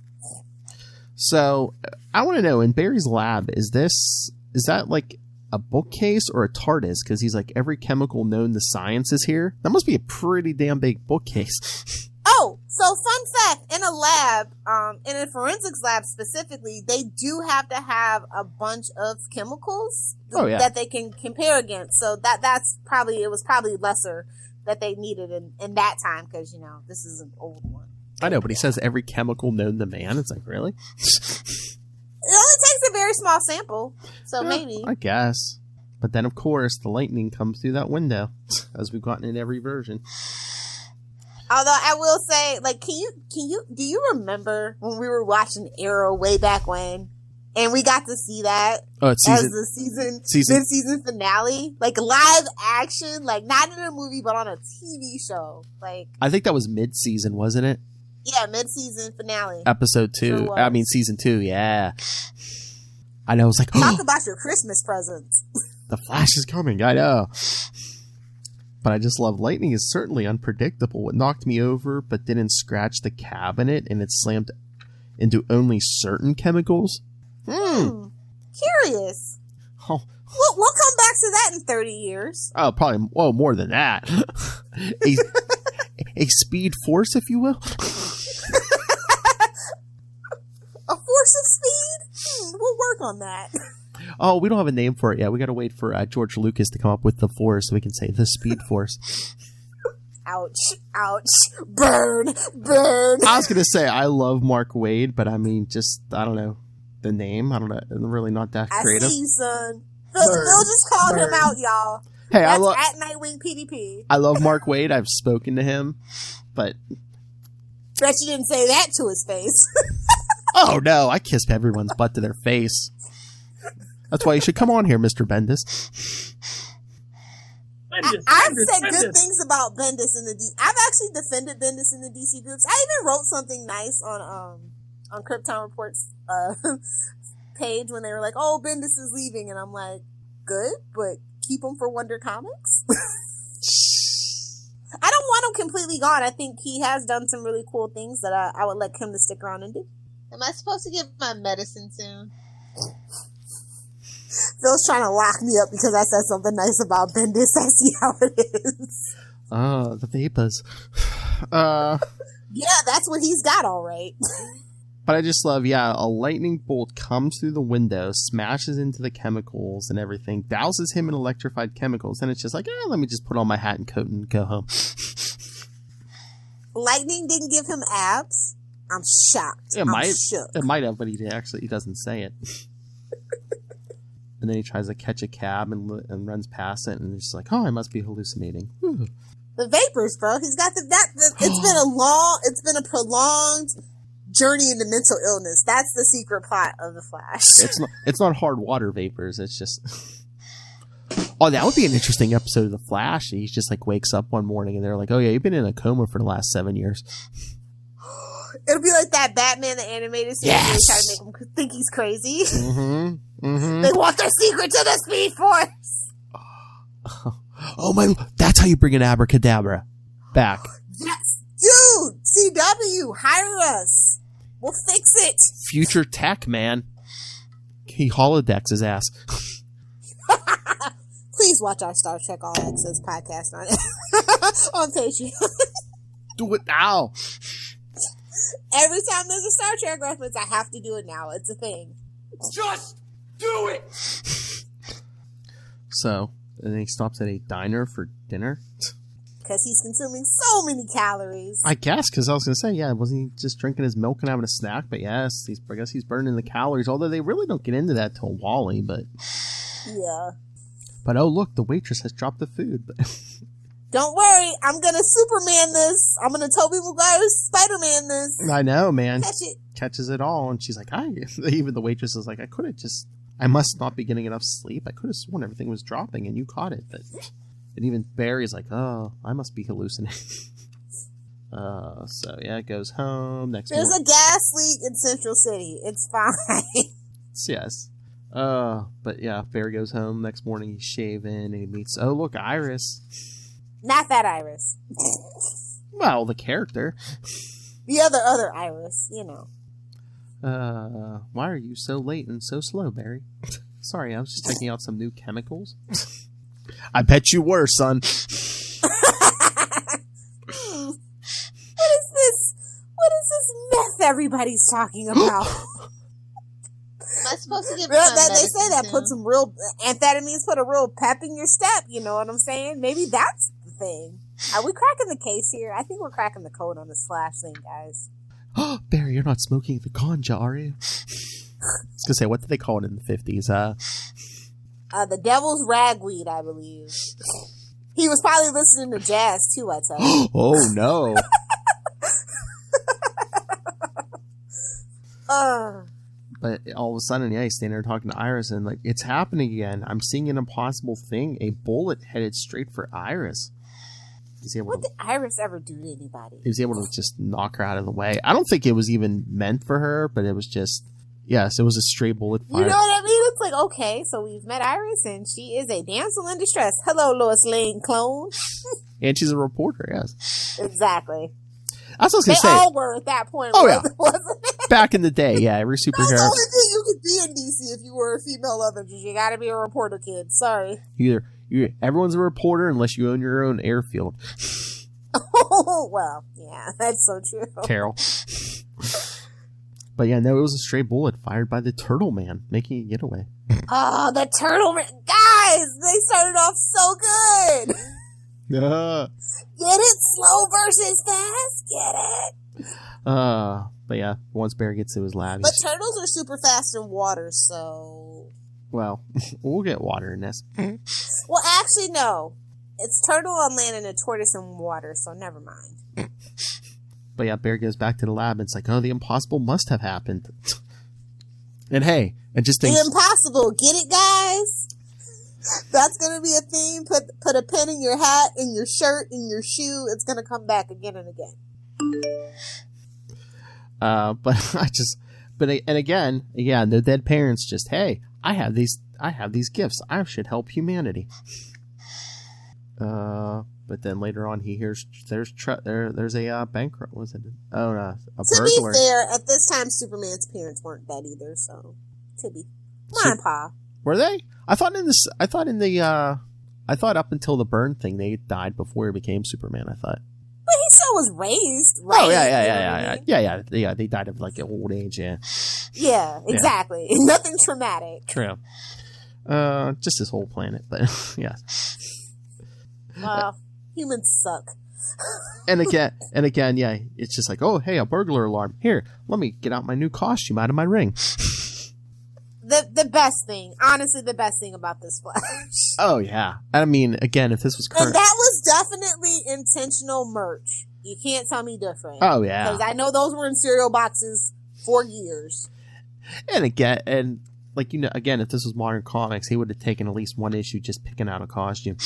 So I want to know, in Barry's lab, is that like a bookcase or a TARDIS, because he's like, every chemical known to science is here. That must be a pretty damn big bookcase. Oh, so fun fact, in a lab, in a forensics lab specifically, they do have to have a bunch of chemicals that they can compare against. So it was probably lesser that they needed in that time, because, this is an old one. I know, but he says every chemical known to man. It's like, really? It only takes a very small sample, so maybe. I guess. But then, of course, the lightning comes through that window, as we've gotten in every version. Although I will say, like, do you remember when we were watching Arrow way back when, and we got to see that as the mid-season finale, like live action, like not in a movie but on a TV show, like. I think that was mid-season, wasn't it? Yeah, mid-season finale. Episode 2. Sure, I mean, season 2, yeah. I know, I was like, talk about your Christmas presents. The Flash is coming, I know. But I just love lightning is certainly unpredictable. It knocked me over, but didn't scratch the cabinet, and it slammed into only certain chemicals. Curious. Oh. We'll come back to that in 30 years. Oh, probably, more than that. A speed force, if you will. A force of speed? We'll work on that. Oh, we don't have a name for it yet. We got to wait for George Lucas to come up with the force so we can say the Speed Force. Ouch. Burn. I was going to say, I love Mark Waid, but I mean, I don't know. The name, I don't know. I'm really not that creative. I see you, son. Phil just called him out, y'all. Hey, That's at Nightwing PDP. I love Mark Waid. I've spoken to him, but... Bet you didn't say that to his face. Oh, no. I kiss everyone's butt to their face. That's why you should come on here, Mr. Bendis. I've said good things about Bendis in the DC. I've actually defended Bendis in the DC groups. I even wrote something nice on Krypton Report's page when they were like, "Oh, Bendis is leaving," and I'm like, "Good, but keep him for Wonder Comics." I don't want him completely gone. I think he has done some really cool things that I would like him to stick around and do. Am I supposed to get my medicine soon? Phil's trying to lock me up because I said something nice about Bendis. I see how it is. Oh, the vapors. Yeah, that's what he's got, all right. But I just love, a lightning bolt comes through the window, smashes into the chemicals and everything, douses him in electrified chemicals, and it's just like, let me just put on my hat and coat and go home. Lightning didn't give him abs. I'm shocked. It might have, but he doesn't say it. And then he tries to catch a cab and runs past it, and it's just like, I must be hallucinating. Whew. The vapors, bro. He's got it's been a prolonged journey into mental illness. That's the secret plot of The Flash. It's not hard water vapors. It's just... Oh, that would be an interesting episode of The Flash. He just like wakes up one morning and they're like, "Oh yeah, you've been in a coma for the last 7 years." It'll be like that Batman the animated series. Yes! Where they try to make him think he's crazy. Mm-hmm. They want their secret to the Speed Force. Oh my! That's how you bring an abracadabra back. Yes, dude. CW, hire us. We'll fix it. Future tech, man. He holodecks his ass. Please watch our Star Trek All Access podcast on Patreon. Do it now. Every time there's a Star Trek reference, I have to do it now. It's a thing. Just do it! So, and then he stops at a diner for dinner? Because he's consuming so many calories. I guess, because I was going to say, wasn't he just drinking his milk and having a snack? But yes, I guess he's burning the calories, although they really don't get into that till Wally, but... Yeah. But oh, look, the waitress has dropped the food. Don't worry, I'm going to Superman this. I'm going to Tobey Maguire Spider-Man this. I know, man. Catch it. Catches it all, and she's like, even the waitress is like, I must not be getting enough sleep. I could have sworn everything was dropping, and you caught it. But and even Barry's like, oh, I must be hallucinating. So yeah, it goes home. There's a gas leak in Central City. It's fine. Yes. But yeah, Barry goes home. Next morning, he's shaving, and he meets, oh, look, Iris. Not that Iris. Well, the character. The other Iris, you know. Why are you so late and so slow, Barry? Sorry, I was just checking out some new chemicals. I bet you were, son. What is this meth everybody's talking about? Am I supposed to get They say that puts some real amphetamines, put a real pep in your step. You know what I'm saying? Maybe that's the thing. Are we cracking the case here? I think we're cracking the code on this Flash thing, guys. Barry, you're not smoking the ganja, are you? I was gonna say, what did they call it in the 50s? The devil's ragweed, I believe. He was probably listening to jazz too, I tell you. Oh no. But all of a sudden, yeah, he's standing there talking to Iris, and like, it's happening again. I'm seeing an impossible thing. A bullet headed straight for Iris. What did Iris ever do to anybody? He was able to just knock her out of the way. I don't think it was even meant for her, but it was just, yes, it was a stray bullet fired. You know what I mean? It's like, okay, so we've met Iris, and she is a damsel in distress. Hello, Lois Lane clone. And she's a reporter, yes. Exactly. That's what I was going to say. They all were at that point. Oh, yeah. Wasn't it? Back in the day, yeah, every superhero. That's the only thing you could be in DC if you were a female love interest. You gotta be a reporter, kid. Sorry. Everyone's a reporter unless you own your own airfield. Oh, well, yeah, that's so true. Carol. But yeah, no, it was a stray bullet fired by the Turtle Man, making a getaway. Oh, the Turtle Man. Guys, they started off so good. Get it? Slow versus fast? Get it? But yeah, once Bear gets to his lab. But turtles are super fast in water, so... Well, we'll get water in this. Well, actually, no. It's turtle on land and a tortoise in water, so never mind. But yeah, Bear goes back to the lab and it's like, oh, the impossible must have happened. And hey, and just think... The impossible. Get it, guys? That's going to be a theme. Put a pin in your hat, in your shirt, in your shoe. It's going to come back again and again. And again, yeah, the dead parents just, hey, I have these gifts. I should help humanity. But then later on, he hears there's a bankrupt. Was it? Oh, no, a to burglar. be fair, at this time, Superman's parents weren't dead either. So, to be, come on, Pa. Were they? I thought up until the burn thing, they died before he became Superman. I thought. But he still was raised, right? Oh yeah. They died of like old age. Yeah. Yeah, exactly. Yeah. Nothing traumatic. True. Just this whole planet, but yeah. Well, humans suck. and again, yeah. It's just like, oh, hey, a burglar alarm. Here, let me get out my new costume out of my ring. The best thing, honestly, the best thing about this Flash. Oh yeah, I mean, again, if this was current, and that was definitely intentional merch. You can't tell me different. Oh yeah, because I know those were in cereal boxes for years. And again, like, you know, again, if this was modern comics, he would have taken at least one issue just picking out a costume.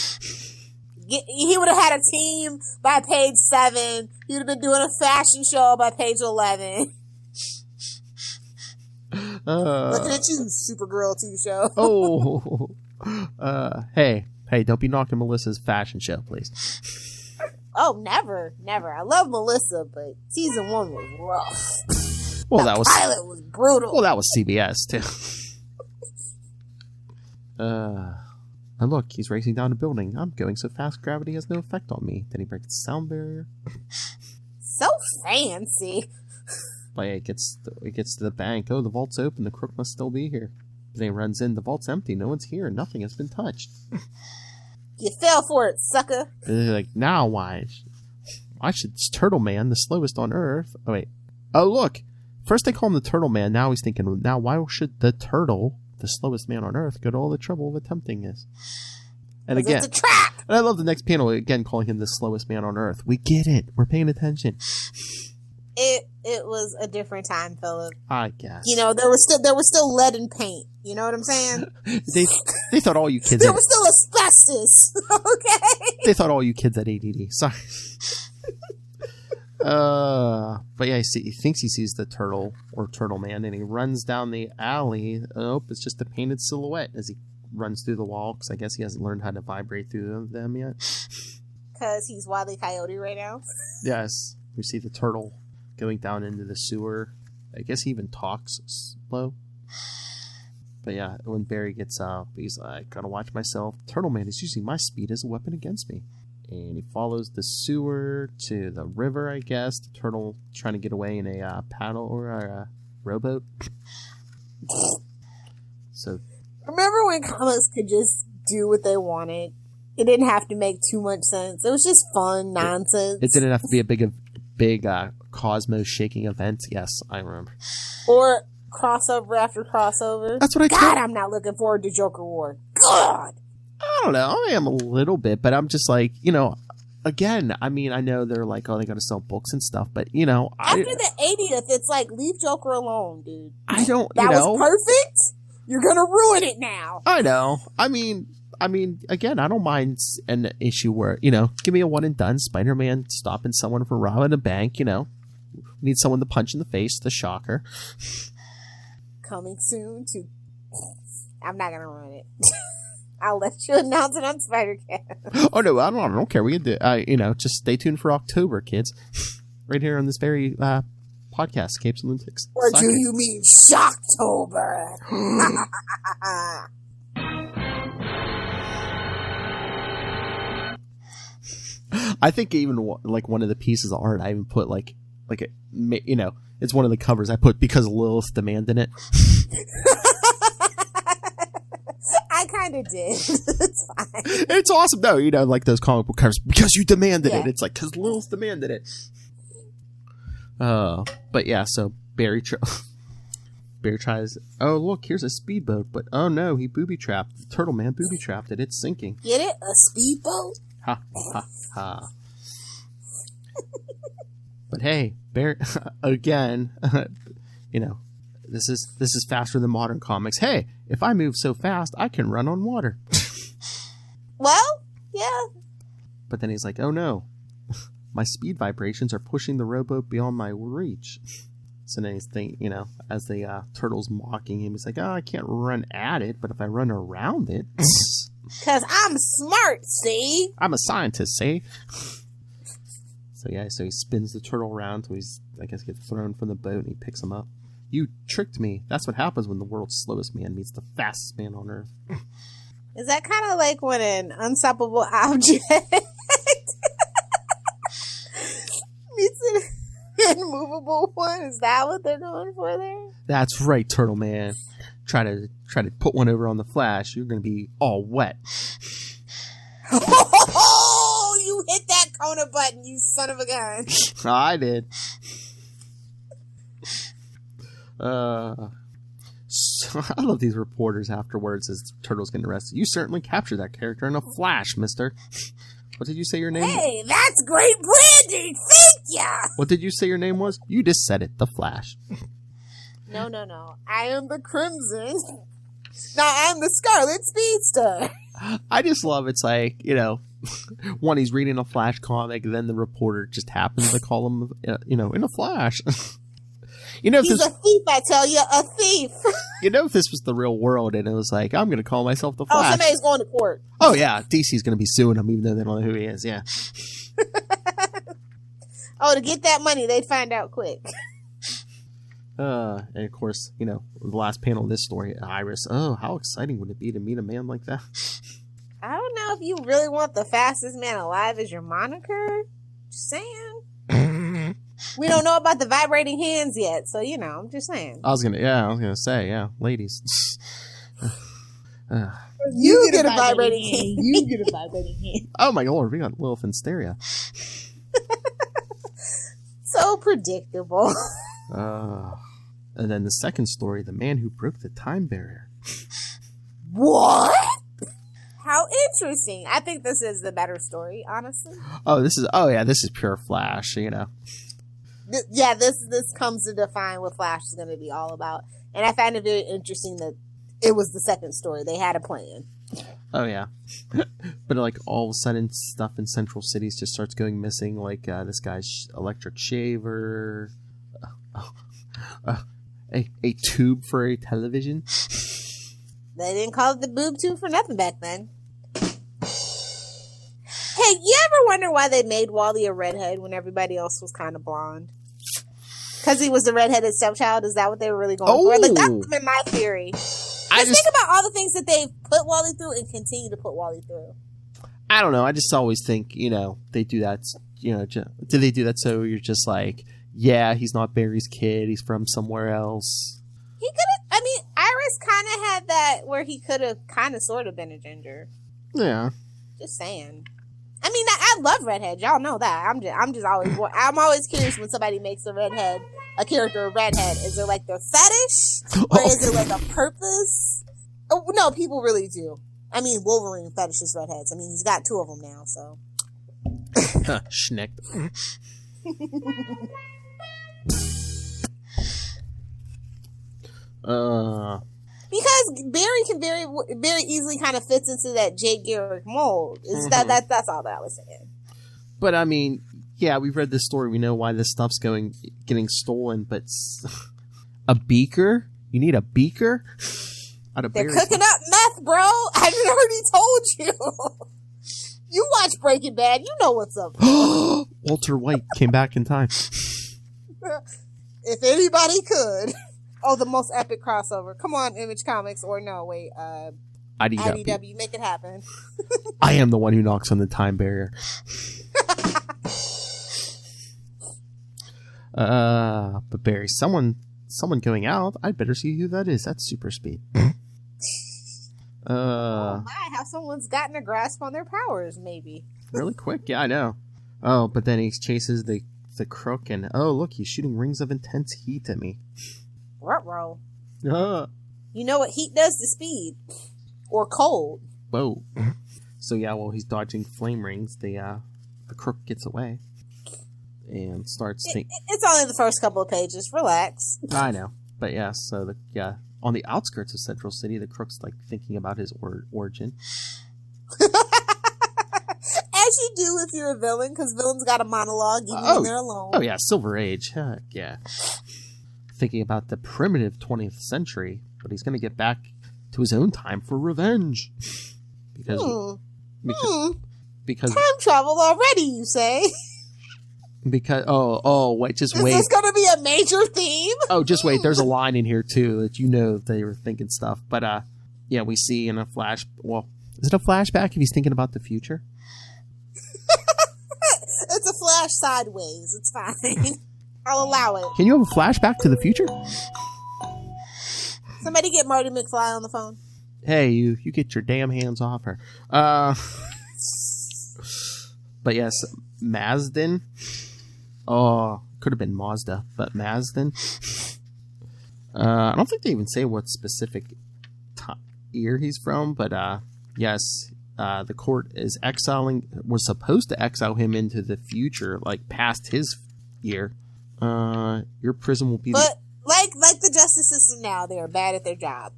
He would have had a team by page 7. He would have been doing a fashion show by page 11. Looking at you, Supergirl TV show. Hey, don't be knocking Melissa's fashion show, please. Oh, never. I love Melissa, but season 1 was rough. Well, the pilot was brutal. Well, that was CBS too. And look, he's racing down a building. I'm going so fast, gravity has no effect on me. Then he breaks the sound barrier. So fancy. Like, it gets to the bank. Oh, the vault's open. The crook must still be here. Then he runs in. The vault's empty. No one's here. Nothing has been touched. You fell for it, sucker. Like, now why? It's Turtle Man, the slowest on Earth. Oh, wait. Oh, look. First they call him the Turtle Man. Now he's thinking, now why should the turtle, the slowest man on Earth, go to all the trouble of attempting this? And again, it's a trap. And I love the next panel, again, calling him the slowest man on Earth. We get it. We're paying attention. It was a different time, Philip. I guess. You know, there was still lead and paint. You know what I'm saying? they thought all you kids there was still asbestos. Okay. They thought all you kids had ADD. Sorry. But yeah, he thinks he sees the turtle or Turtle Man, and he runs down the alley. Nope, it's just a painted silhouette as he runs through the wall, because I guess he hasn't learned how to vibrate through them yet. Because he's Wile E. Coyote right now. Yes, we see the turtle going down into the sewer. I guess he even talks slow. But yeah, when Barry gets up, he's like, gotta watch myself. Turtle Man is using my speed as a weapon against me. And he follows the sewer to the river, I guess. The turtle trying to get away in a paddle or a rowboat. So, remember when comics could just do what they wanted? It didn't have to make too much sense. It was just fun nonsense. It didn't have to be a big cosmos shaking event. Yes, I remember. Or crossover after crossover. That's what I God, I'm not looking forward to Joker War. God! I don't know. I am a little bit, but I'm just like, again, I mean, I know they're like, oh, they got to sell books and stuff, but, After the 80th, it's like, leave Joker alone, dude. I don't, That was perfect? You're gonna ruin it now. I know. I mean, again, I don't mind an issue where, give me a one and done. Spider-Man stopping someone from robbing a bank, need someone to punch in the face, the shocker. Coming soon to... I'm not gonna ruin it. I'll let you announce it on Spider-Cat. Oh, no, I don't care. We can do, just stay tuned for October, kids. Right here on this very podcast, Capes and Lunatics. Or do you mean Shocktober? I think even like one of the pieces of art I even put it's one of the covers I put because Lilith demanded it. I kind of did. It's fine. It's awesome though, like those comic book covers because you demanded it. It's like because Lilith demanded it. But yeah, so Barry tries. Oh look, here's a speedboat, but oh no, he booby trapped. The Turtle Man booby trapped it. It's sinking. Get it? A speedboat? Ha ha ha. But hey, Barry again. This is faster than modern comics. Hey, if I move so fast, I can run on water. Well, yeah. But then he's like, oh no, my speed vibrations are pushing the rowboat beyond my reach. So then he's thinking, as the turtle's mocking him, he's like, oh, I can't run at it, but if I run around it. Because I'm smart, see? I'm a scientist, see? So yeah, so he spins the turtle around till he's, I guess, gets thrown from the boat and he picks him up. You tricked me. That's what happens when the world's slowest man meets the fastest man on Earth. Is that kind of like when an unstoppable object meets an immovable one? Is that what they're going for there? That's right, Turtle Man. Try to put one over on the Flash. You're going to be all wet. Oh, you hit that Kona button, you son of a gun. I did. So, I love these reporters afterwards as Turtle's getting arrested. You certainly captured that character in a flash, mister. What did you say your name was? Hey, that's great branding! Thank ya! What did you say your name was? You just said it, the Flash. No. I am the Crimson. Now I'm the Scarlet Speedster. I just love it's like, one, he's reading a Flash comic, then the reporter just happens to call him, in a Flash. He's a thief, I tell you, a thief. If this was the real world and it was like, I'm going to call myself the Flash. Oh, somebody's going to court. Oh, yeah. DC's going to be suing him even though they don't know who he is, yeah. Oh, to get that money, they'd find out quick. And of course, the last panel of this story, Iris. Oh, how exciting would it be to meet a man like that? I don't know if you really want the fastest man alive as your moniker. Just saying. We don't know about the vibrating hands yet, so I'm just saying. I was gonna say, ladies. You get a vibrating hand. You get a vibrating hand. Oh my Lord, we got Lilith hysteria. So predictable. And then the second story, the man who broke the time barrier. What? How interesting. I think this is the better story, honestly. This is pure Flash, Yeah, this comes to define what Flash is going to be all about. And I find it very interesting that it was the second story. They had a plan. Oh, yeah. But like all of a sudden stuff in Central Cities just starts going missing, like this guy's electric shaver, a tube for a television. They didn't call it the boob tube for nothing back then. Hey, you ever wonder why they made Wally a redhead when everybody else was kind of blonde? Because he was the redheaded stepchild? Is that what they were really going for? Like, that's been my theory. think about all the things that they've put Wally through and continue to put Wally through. I don't know. I just always think, they do that, do they do that so you're just like, yeah, he's not Barry's kid, he's from somewhere else. He could have, Iris kind of had that where he could have kind of sort of been a ginger. Yeah. Just saying. I love redheads. Y'all know that. I'm always curious when somebody makes a character a redhead. Is it like their fetish? Or is it like a purpose? Oh, no, people really do. Wolverine fetishes redheads. He's got 2 of them now, so. Schnick. Because Barry can very easily kind of fits into that Jay Garrick mold. That's all that I was saying. But yeah, we've read this story. We know why this stuff's getting stolen. But a beaker? You need a beaker? They're cooking up meth, bro. I already told you. You watch Breaking Bad. You know what's up. Walter White came back in time. If anybody could. Oh, the most epic crossover. Come on, Image Comics. Or no, wait. IDW. Make it happen. I am the one who knocks on the time barrier. But Barry, someone going out. I'd better see who that is. That's super speed. Oh my, how someone's gotten a grasp on their powers, maybe. Really quick, yeah, I know. Oh, but then he chases the crook, and oh, look, he's shooting rings of intense heat at me. Ruh-roh. You know what heat does to speed? Or cold. Whoa. So yeah, while he's dodging flame rings, the crook gets away. And starts it's only the first couple of pages. Relax. I know. But yeah, so on the outskirts of Central City, the crook's thinking about his origin. As you do if you're a villain, because villains got a monologue even when they're alone. Oh yeah, Silver Age. Heck yeah. Thinking about the primitive 20th century, but he's going to get back to his own time for revenge. Because time travel already, you say? Because wait, just wait. Is this going to be a major theme? Oh, just wait. There's a line in here too that they were thinking stuff. But yeah, we see in a flash. Well, is it a flashback if he's thinking about the future? It's a flash sideways. It's fine. I'll allow it. Can you have a flashback to the future? Somebody get Marty McFly on the phone. Hey, you get your damn hands off her. But yes, Mazdan. Oh, could have been Mazda, but Mazdan. I don't think they even say what specific year he's from, but yes, the court was supposed to exile him into the future, like past his year. Your prison will be... But like the justice system now, they are bad at their job.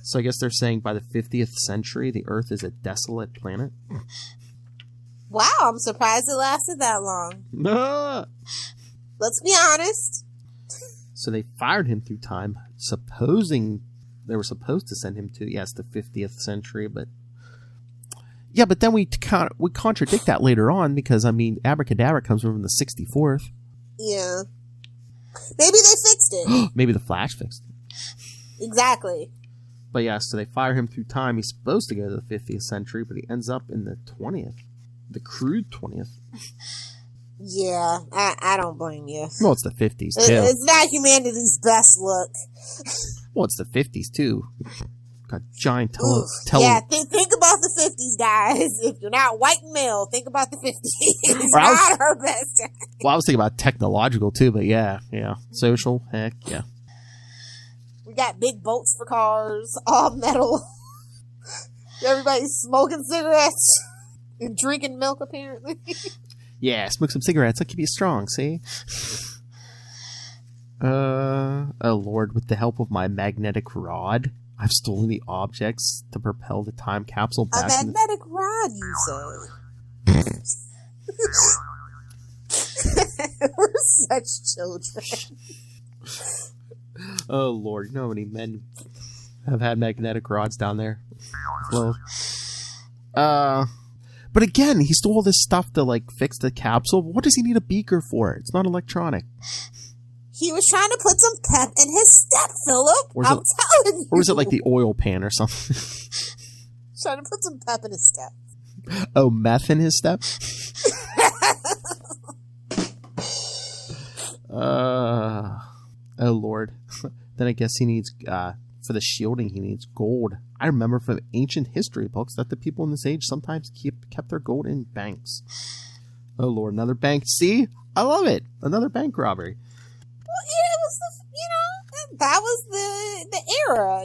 So I guess they're saying by the 50th century, the Earth is a desolate planet. Wow, I'm surprised it lasted that long. Let's be honest. So they fired him through time, supposing they were supposed to send him to, yes, the 50th century, but... Yeah, but then we contradict that later on, because, Abracadabra comes from the 64th. Yeah. Maybe they fixed it. Maybe the Flash fixed it. Exactly. But yeah, so they fire him through time. He's supposed to go to the 50th century, but he ends up in the 20th. The crude 20th. Yeah, I don't blame you. Well, it's the 50s, too. It's not humanity's best look. Well, it's the 50s, too. Got giant Yeah, think about the 50s, guys. If you're not white and male, think about the 50s. It's not our best. Well, I was thinking about technological, too, but yeah. Social, heck, yeah. We got big boats for cars, all metal. Everybody's smoking cigarettes and drinking milk, apparently. Yeah, smoke some cigarettes. That'll keep you strong, see? Oh, Lord, with the help of my magnetic rod, I've stolen the objects to propel the time capsule back. A magnetic rod, you say? We're such children. Oh, Lord, you know how many men have had magnetic rods down there? Well, but again, he stole all this stuff to, fix the capsule. What does he need a beaker for? It's not electronic. He was trying to put some pep in his step, Philip. I'm telling you. Or was it like the oil pan or something? Trying to put some pep in his step. Oh, meth in his step? Oh, Lord. Then I guess he needs, for the shielding, he needs gold. I remember from ancient history books that the people in this age sometimes kept their gold in banks. Oh, Lord, another bank. See? I love it. Another bank robbery. Well, yeah, it was that was the era,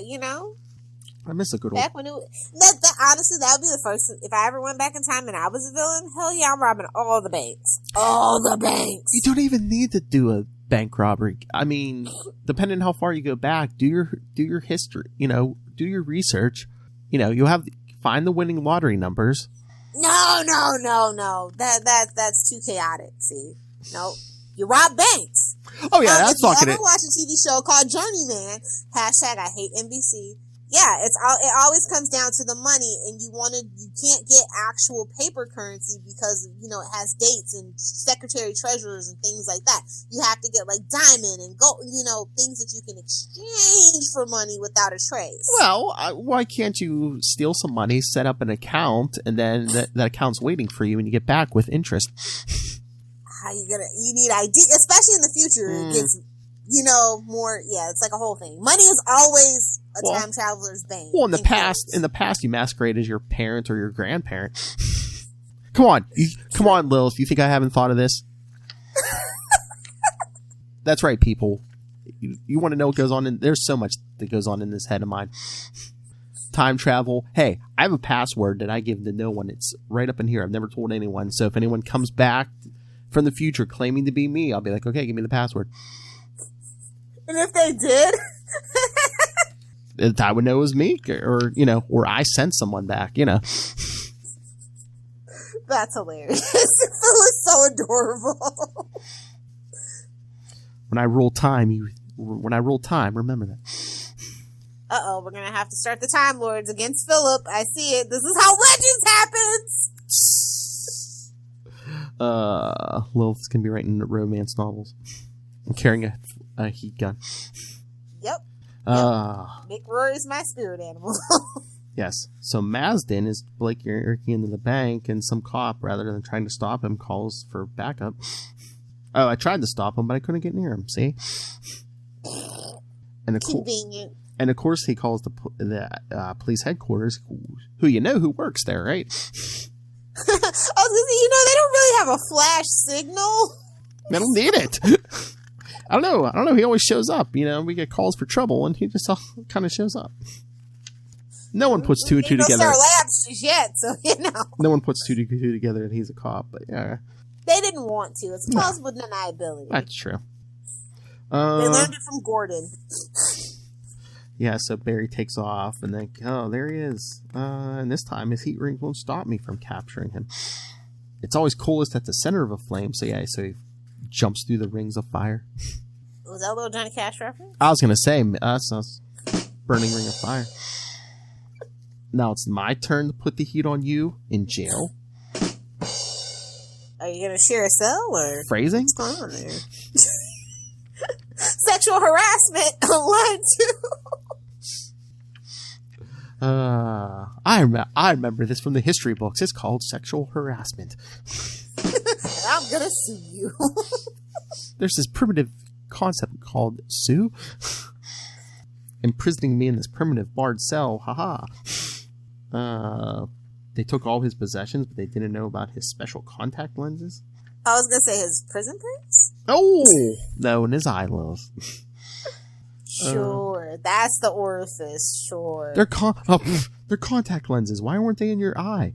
I miss a good old... Back when honestly, that would be the first... If I ever went back in time and I was a villain, hell yeah, I'm robbing all the banks. All the banks. You don't even need to do a bank robbery. I mean, depending on how far you go back, do your history, do your research. You'll find the winning lottery numbers. No. That's too chaotic, see? No. You rob banks. Oh, yeah, that's not gonna... If you ever watch a TV show called Journeyman, # I hate NBC... Yeah, it always comes down to the money, and you can't get actual paper currency because, it has dates and secretary treasurers and things like that. You have to get like diamond and gold, things that you can exchange for money without a trace. Well, why can't you steal some money, set up an account, and then that account's waiting for you when you get back with interest? You need ID, especially in the future. It gets, more, it's like a whole thing. Money is always a time traveler's bane. Well, in the past, you masquerade as your parent or your grandparent. Come on, Lilith. You think I haven't thought of this? That's right, people. You want to know what goes on there's so much that goes on in this head of mine. Time travel. Hey, I have a password that I give to no one. It's right up in here. I've never told anyone. So if anyone comes back from the future claiming to be me, I'll be like, okay, give me the password. And if they did, I would know it was me, or I sent someone back. That's hilarious. Phil is so adorable. When I roll time, remember that. Uh-oh, we're gonna have to start the Time Lords against Philip. I see it. This is how Legends happens. Lilith's gonna be writing romance novels and carrying a heat gun. Yep. Mick Rory's my spirit animal. Yes. So Mazden is breaking into the bank, and some cop, rather than trying to stop him, calls for backup. Oh, I tried to stop him, but I couldn't get near him. See? And convenient. And of course, he calls the police headquarters, who works there, right? I was gonna say, they don't really have a flash signal. They don't need it. I don't know. He always shows up. We get calls for trouble, and he just kind of shows up. No one puts two and two together. Star Labs just yet, so No one puts two and two together, and he's a cop. But yeah, they didn't want to. It's plausible deniability. That's true. They learned it from Gordon. Yeah, so Barry takes off, and then there he is. And this time, his heat ring won't stop me from capturing him. It's always coolest at the center of a flame. So he jumps through the rings of fire. Was that a little Johnny Cash reference? I was going to say, burning ring of fire. Now it's my turn to put the heat on you in jail. Are you going to share a cell or phrasing? What's going on there? Sexual harassment on 1, 2. I remember this from the history books. It's called sexual harassment. I'm gonna sue you. There's this primitive concept called sue. Imprisoning me in this primitive barred cell. Haha. They took all his possessions, but they didn't know about his special contact lenses. I was gonna say his prison prints. Oh no, in his eye, Lilith. Sure, that's the orifice. Sure, they're contact lenses. Why weren't they in your eye?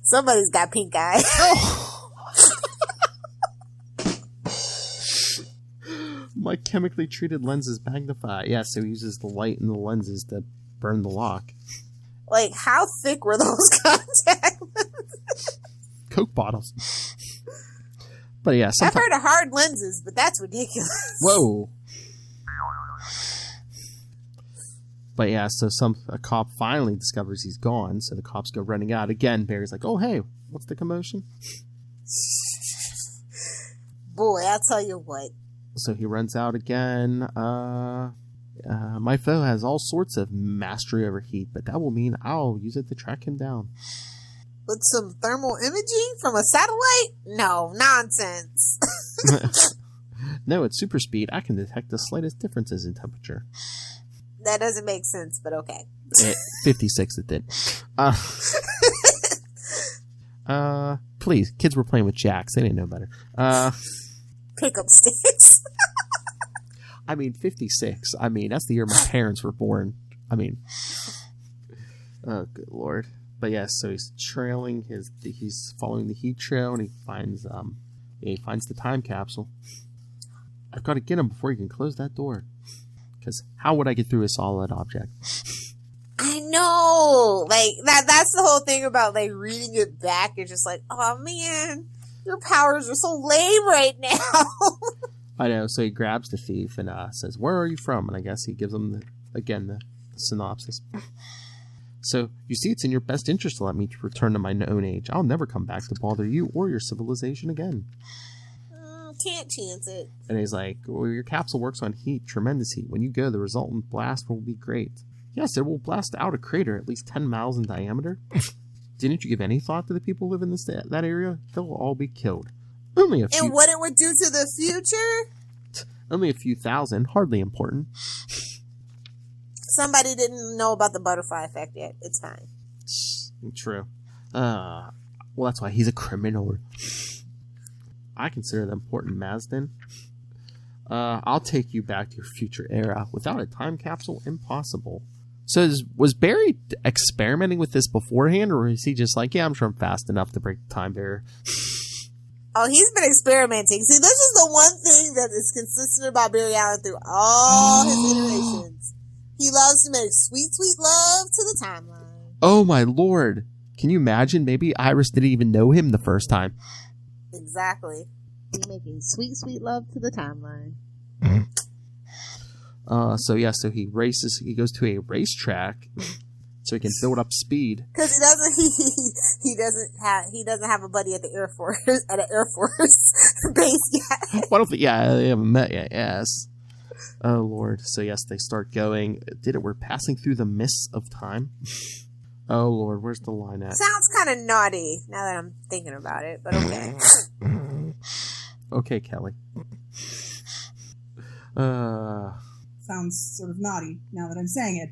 Somebody's got pink eye. Oh. My chemically treated lenses magnify. Yeah, so he uses the light in the lenses to burn the lock. Like, how thick were those contact lenses? Coke bottles. But yeah, I've heard of hard lenses, but that's ridiculous. Whoa. But yeah, so a cop finally discovers he's gone, so the cops go running out. Again, Barry's like, oh, hey, what's the commotion? boy, I'll tell you what. So he runs out again. My foe has all sorts of mastery over heat, but that will mean I'll use it to track him down. With some thermal imaging from a satellite? No, nonsense. No, at super speed, I can detect the slightest differences in temperature. That doesn't make sense, but okay. 56 it did. Please, kids were playing with jacks. They didn't know better. Pickup sticks. I mean, 56. I mean, that's the year my parents were born. I mean, oh, good Lord. But yeah, so he's he's following the heat trail, and he finds the time capsule. I've got to get him before he can close that door. Because how would I get through a solid object? I know. Like, that's the whole thing about, like, reading it back. You're just like, oh, man, your powers are so lame right now. I know. So he grabs the thief and says, where are you from? And I guess he gives him, the synopsis. So, you see, it's in your best interest to let me return to my known age. I'll never come back to bother you or your civilization again. Can't chance it. And he's like, well, your capsule works on heat, tremendous heat. When you go, the resultant blast will be great. Yes, it will blast out a crater at least 10 miles in diameter. Didn't you give any thought to the people who live in that area? They'll all be killed. Only a few. And what it would do to the future? Only a few thousand, hardly important. Somebody didn't know about the butterfly effect yet. It's fine. True. Well, that's why he's a criminal. I consider the important Mazdan. I'll take you back to your future era. Without a time capsule, impossible. So was Barry experimenting with this beforehand, or is he just like, yeah, I'm sure I'm fast enough to break the time barrier? Oh, he's been experimenting. See, this is the one thing that is consistent about Barry Allen through all his iterations. He loves to make sweet, sweet love to the timeline. Oh, my Lord. Can you imagine? Maybe Iris didn't even know him the first time. Exactly. He's making sweet, sweet love to the timeline. So he races. He goes to a racetrack so he can build up speed. Because he doesn't have a buddy at the Air Force at an Air Force base yet. What if? Yeah, they haven't met yet. Yes. Oh Lord. So yes, they start going. We're passing through the mists of time. Oh Lord, where's the line at? Sounds kind of naughty now that I'm thinking about it, but okay. Okay, Kelly. Sounds sort of naughty now that I'm saying it.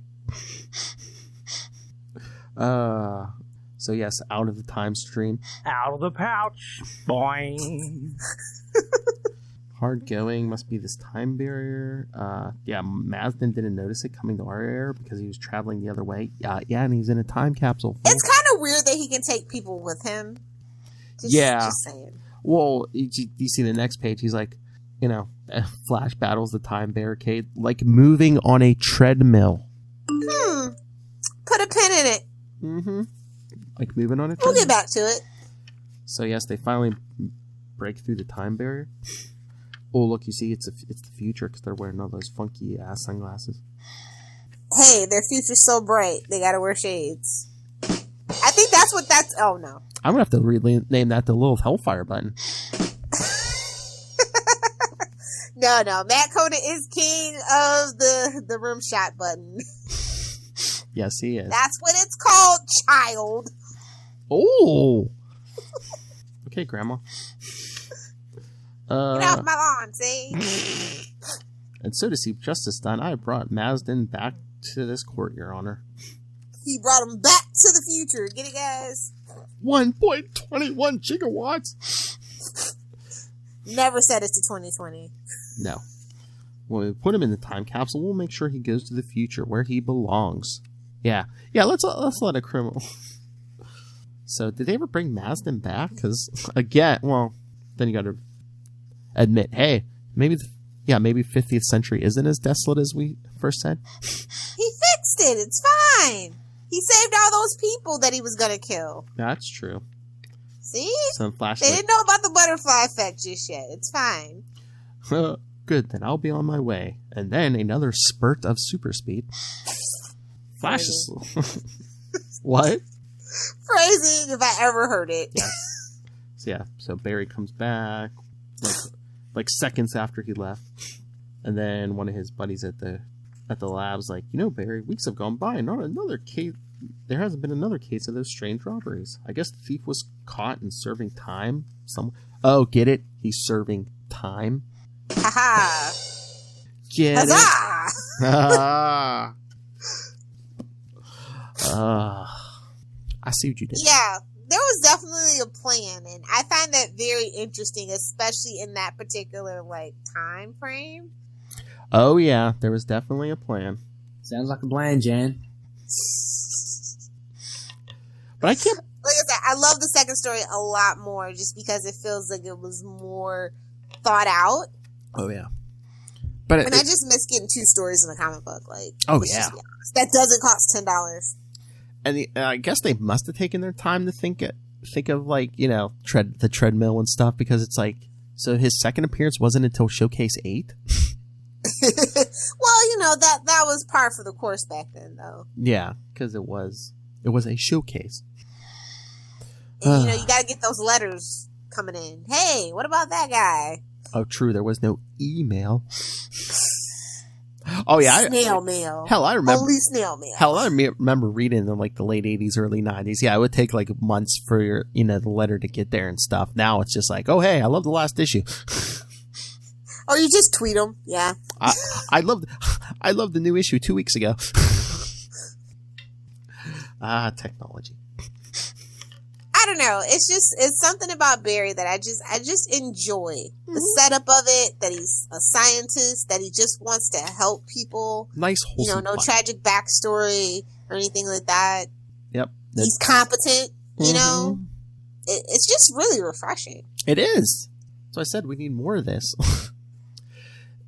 So yes, out of the time stream. Out of the pouch. Boing. Hard going, must be this time barrier. Yeah, Mazdan didn't notice it coming to our area because he was traveling the other way. Yeah, and he's in a time capsule. It's kind of weird that he can take people with him. Just saying. Well, you see the next page, he's like, Flash battles the time barricade, like moving on a treadmill. Put a pin in it. Mm-hmm. Like moving on a treadmill. We'll get back to it. So yes, they finally break through the time barrier. Oh, look, you see, it's the future because they're wearing all those funky ass sunglasses. Hey, their future's so bright, they gotta wear shades. I think that's. Oh no. I'm gonna have to rename that the Lilith Hellfire button. No. Matt Coda is king of the rim shot button. Yes, he is. That's what it's called, child. Oh. Okay, Grandma. Get off my lawn, see? And so to see justice done, I brought Mazdan back to this court, Your Honor. He brought him back to the future. Get it, guys? 1.21 gigawatts. Never said it's to 2020. No. When we put him in the time capsule, we'll make sure he goes to the future where he belongs. Yeah. Let's let a criminal. So, did they ever bring Mazdan back? Because again, then you got to admit, hey, maybe 50th century isn't as desolate as we first said. He fixed it. It's fine. He saved all those people that he was gonna kill. That's true. See? Some They flashlight. didn't know about the butterfly effect just yet. It's fine. Good, then I'll be on my way. And then another spurt of super speed. Flashes. What? Phrasing, if I ever heard it. Yes. So Barry comes back. Like, like seconds after he left. And then one of his buddies at the lab's like, Barry, weeks have gone by and not another case. There hasn't been another case of those strange robberies. I guess the thief was caught and serving time. Oh, get it? He's serving time. Haha. Get Huzzah! it? I see what you did. Yeah, there was definitely a plan, and I find that very interesting, especially in that particular time frame. Oh yeah, there was definitely a plan. Sounds like a plan, Jan. But I can't. Like I said, I love the second story a lot more, just because it feels like it was more thought out. Oh yeah. But I just miss getting 2 stories in a comic book. Oh let's yeah, just be honest. That doesn't cost $10. and I guess they must have taken their time to think of the treadmill and stuff, because it's like, so his second appearance wasn't until Showcase 8. Well, that was par for the course back then, though. Yeah, because it was a showcase. And, you got to get those letters coming in. Hey, what about that guy? Oh, true. There was no email. Oh yeah, snail mail. Hell, I remember only snail mail. Hell, I remember reading in the late 80s, early 90s. Yeah, it would take months for the letter to get there and stuff. Now it's just like, oh hey, I love the last issue. Or you just tweet them. Yeah. I loved the new issue 2 weeks ago. Technology. I don't know. It's something about Barry that I just enjoy. The setup of it, that he's a scientist, that he just wants to help people. Nice, wholesome. No tragic backstory or anything like that. Yep. He's competent, It's just really refreshing. It is. So I said we need more of this.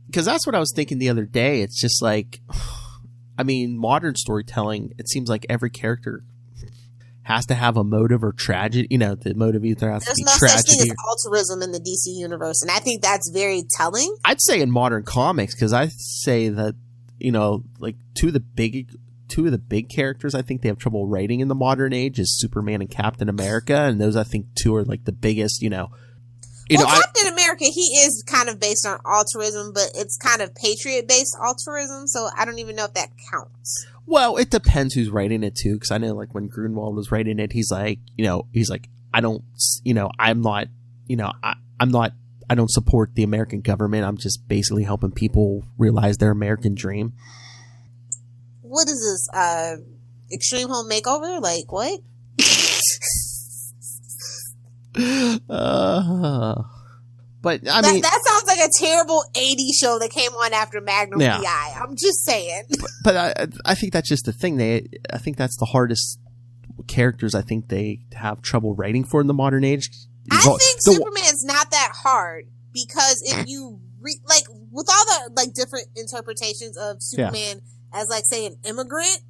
Because that's what I was thinking the other day. It's just modern storytelling, it seems like every character has to have a motive or tragedy. The motive either has to be tragedy. There's no such thing as altruism in the DC universe, and I think that's very telling. I'd say in modern comics, because I say that two of the big characters I think they have trouble writing in the modern age is Superman and Captain America, and those I think 2 are the biggest. Captain America, he is kind of based on altruism, but it's kind of patriot-based altruism, so I don't even know if that counts. Well, it depends who's writing it too, because I know when Grunwald was writing it, he's like, I don't support the American government. I'm just basically helping people realize their American dream. What is this? Extreme Home Makeover? What? But that sounds like a terrible 80s show that came on after Magnum PI. I'm just saying. But I think that's just the thing. I think that's the hardest characters I think they have trouble writing for in the modern age. I think Superman's not that hard, because if you with all the different interpretations of Superman as say an immigrant,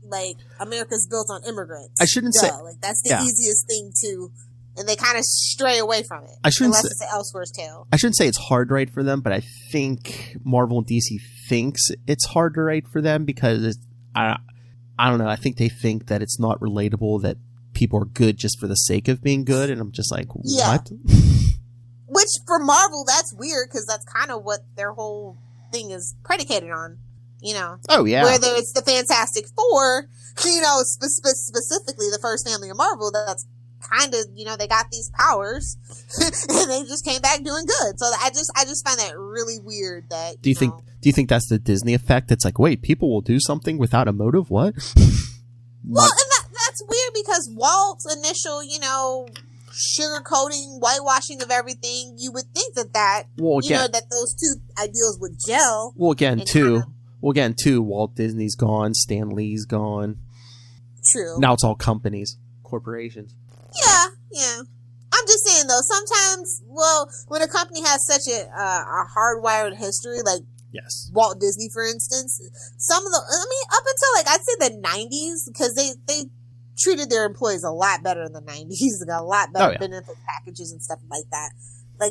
America's built on immigrants. I shouldn't say that's the easiest thing to. And they kind of stray away from it. Unless it's an Elseworlds tale. I shouldn't say it's hard to write for them, but I think Marvel and DC thinks it's hard to write for them because I don't know. I think they think that it's not relatable, that people are good just for the sake of being good. And I'm just like, what? Which for Marvel, that's weird, because that's kind of what their whole thing is predicated on. Oh yeah. Whether it's the Fantastic Four, specifically the first family of Marvel, that's kind of, they got these powers and they just came back doing good. So I just find that really weird. That do you think that's the Disney effect? It's like, wait, people will do something without a motive? What? Well, and that's weird, because Walt's initial, sugarcoating, whitewashing of everything, you would think that those 2 ideals would gel. Well, again, too, Walt Disney's gone, Stan Lee's gone. True. Now it's all companies, corporations. Yeah. I'm just saying, though, sometimes, when a company has such a hardwired history, yes, Walt Disney, for instance, some of up until, I'd say the 90s, because they treated their employees a lot better in the 90s. They got a lot better benefit packages and stuff like that.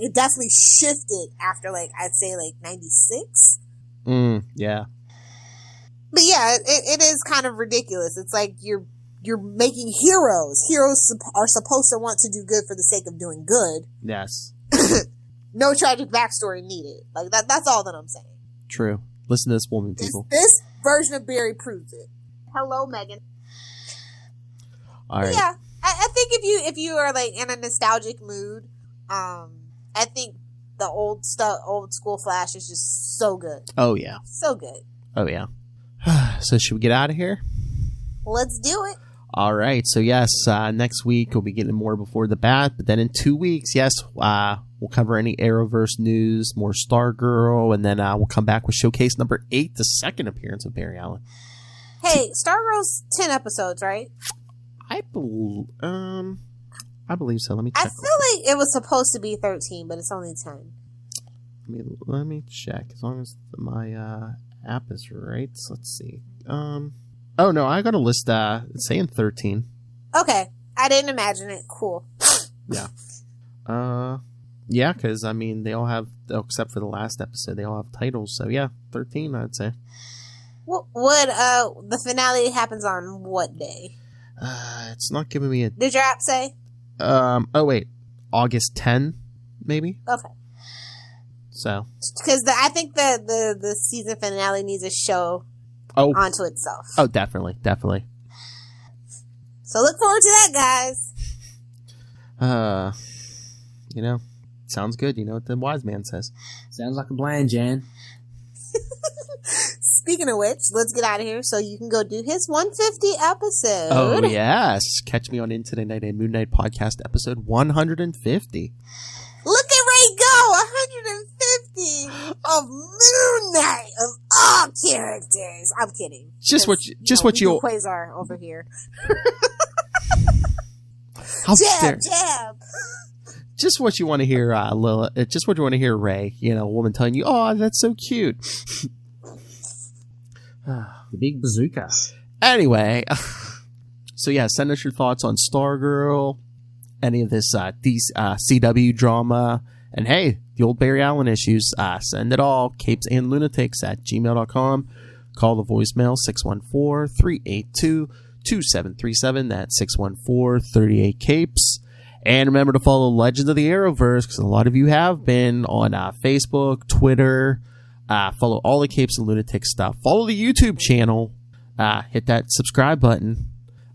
It definitely shifted after, I'd say, 96. Yeah. But yeah, it is kind of ridiculous. It's like you're making heroes. Heroes are supposed to want to do good for the sake of doing good. Yes. no tragic backstory needed. Like that's all that I'm saying. True. Listen to this woman, people. This version of Barry proves it. Hello, Megan. All right. Yeah, I think if you are like in a nostalgic mood, I think the old school Flash is just so good. Oh yeah. So good. Oh yeah. So should we get out of here? Let's do it. All right. So yes, next week we'll be getting more Before the Bat, but then in 2 weeks, yes, we'll cover any Arrowverse news, more Stargirl, and then we'll come back with Showcase number 8, the second appearance of Barry Allen. Hey, Stargirl's 10 episodes, right? I believe so. Let me check. I feel like it was supposed to be 13, but it's only 10. Let me check. As long as my app is right. Let's see. Oh no, I got a list. It's saying 13. Okay, I didn't imagine it. Cool. Yeah. Yeah, because I mean they all have, except for the last episode, they all have titles. So yeah, 13, I'd say. What the finale happens on what day? It's not giving me a. Did your app say? Oh wait, August 10, maybe. Okay. So. Because I think the season finale needs a show. Onto itself. Oh, definitely. So look forward to that, guys. Sounds good. You know what the wise man says. Sounds like a plan, Jan. Speaking of which, let's get out of here so you can go do his 150 episode. Oh, yes. Catch me on Today Night and Moon Knight podcast episode 150. Look at Ray go! 150 of Moon Knight of all characters. I'm kidding. Just what you Quasar over here. Jab. Just what you want to hear, Lilith. Just what you want to hear, Ray. A woman telling you, "Oh, that's so cute." The big bazooka. Anyway, so yeah, send us your thoughts on Stargirl, any of this CW drama, and hey, the old Barry Allen issues. Send it all, capesandlunatics@gmail.com. Call the voicemail 614-382-2737. That's 614-38-CAPES. And remember to follow Legends of the Arrowverse, because a lot of you have been on Facebook, Twitter. Follow all the Capes and Lunatics stuff. Follow the YouTube channel. Hit that subscribe button.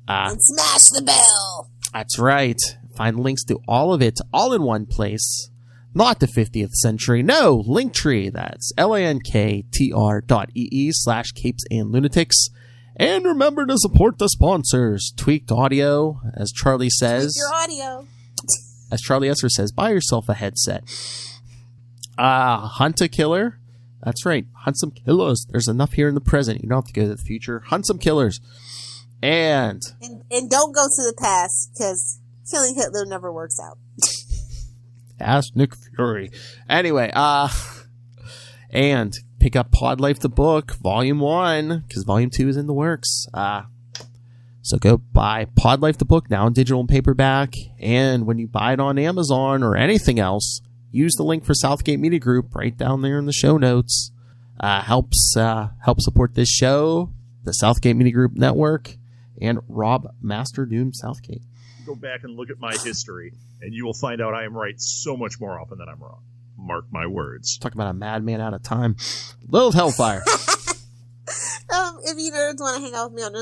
And smash the bell. That's right. Find links to all of it all in one place. Not the 50th century. No, Linktree. That's linktr.ee/Capes and Lunatics. And remember to support the sponsors. Tweaked Audio, as Charlie says. Tweak your audio. As Charlie Esser says, buy yourself a headset. Hunt a Killer. That's right. Hunt some killers. There's enough here in the present. You don't have to go to the future. Hunt some killers. And don't go to the past, because killing Hitler never works out. Ask Nick Fury. Anyway, and pick up Pod Life the book, Volume 1, because Volume 2 is in the works. So go buy Pod Life the book, now in digital and paperback. And when you buy it on Amazon or anything else, use the link for Southgate Media Group right down there in the show notes. Help support this show, the Southgate Media Group Network, and Rob Master Doom Southgate. Go back and look at my history, and you will find out I am right so much more often than I'm wrong. Mark my words. Talk about a madman out of time. Lilith Hellfire. If you nerds want to hang out with me on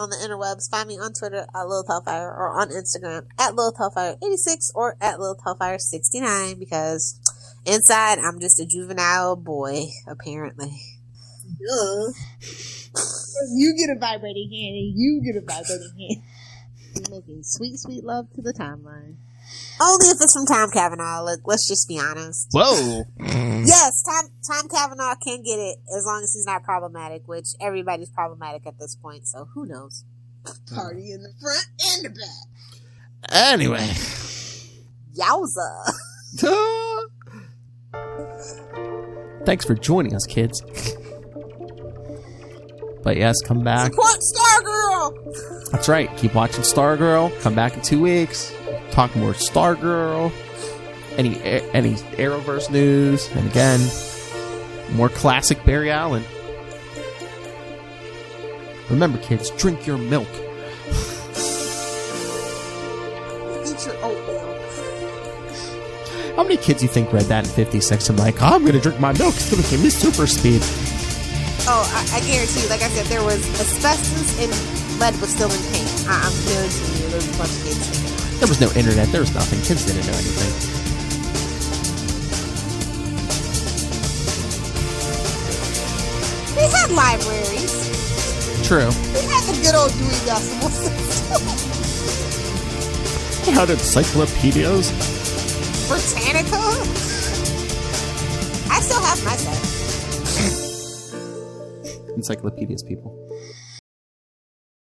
the interwebs, find me on Twitter at Lilith Hellfire, or on Instagram at Lilith Hellfire 86 or at Lilith Hellfire 69, because inside I'm just a juvenile boy, apparently. Duh. You get a vibrating hand, and you get a vibrating hand. You're making sweet, sweet love to the timeline. Only if it's from Tom Cavanaugh. Let's just be honest. Whoa. Yes, Tom Cavanaugh can get it as long as he's not problematic, which everybody's problematic at this point, so who knows? Party in the front and the back. Anyway. Yowza. Thanks for joining us, kids. But yes, come back. Support Stargirl! That's right. Keep watching Stargirl. Come back in 2 weeks. Talk more Stargirl. Any Arrowverse news. And again, more classic Barry Allen. Remember, kids, drink your milk. Eat your oatmeal. How many kids you think read that in 56 and like, I'm going to drink my milk, it's going to give me super speed? Oh, I guarantee you, like I said, there was asbestos and lead was still in paint. I'm guaranteeing you there was a bunch of kids thinking that. There was no internet, there was nothing. Kids didn't know anything. We had libraries. True. We had the good old Dewey Decimal System. They had encyclopedias. Britannica. I still have my set. Encyclopedias, people.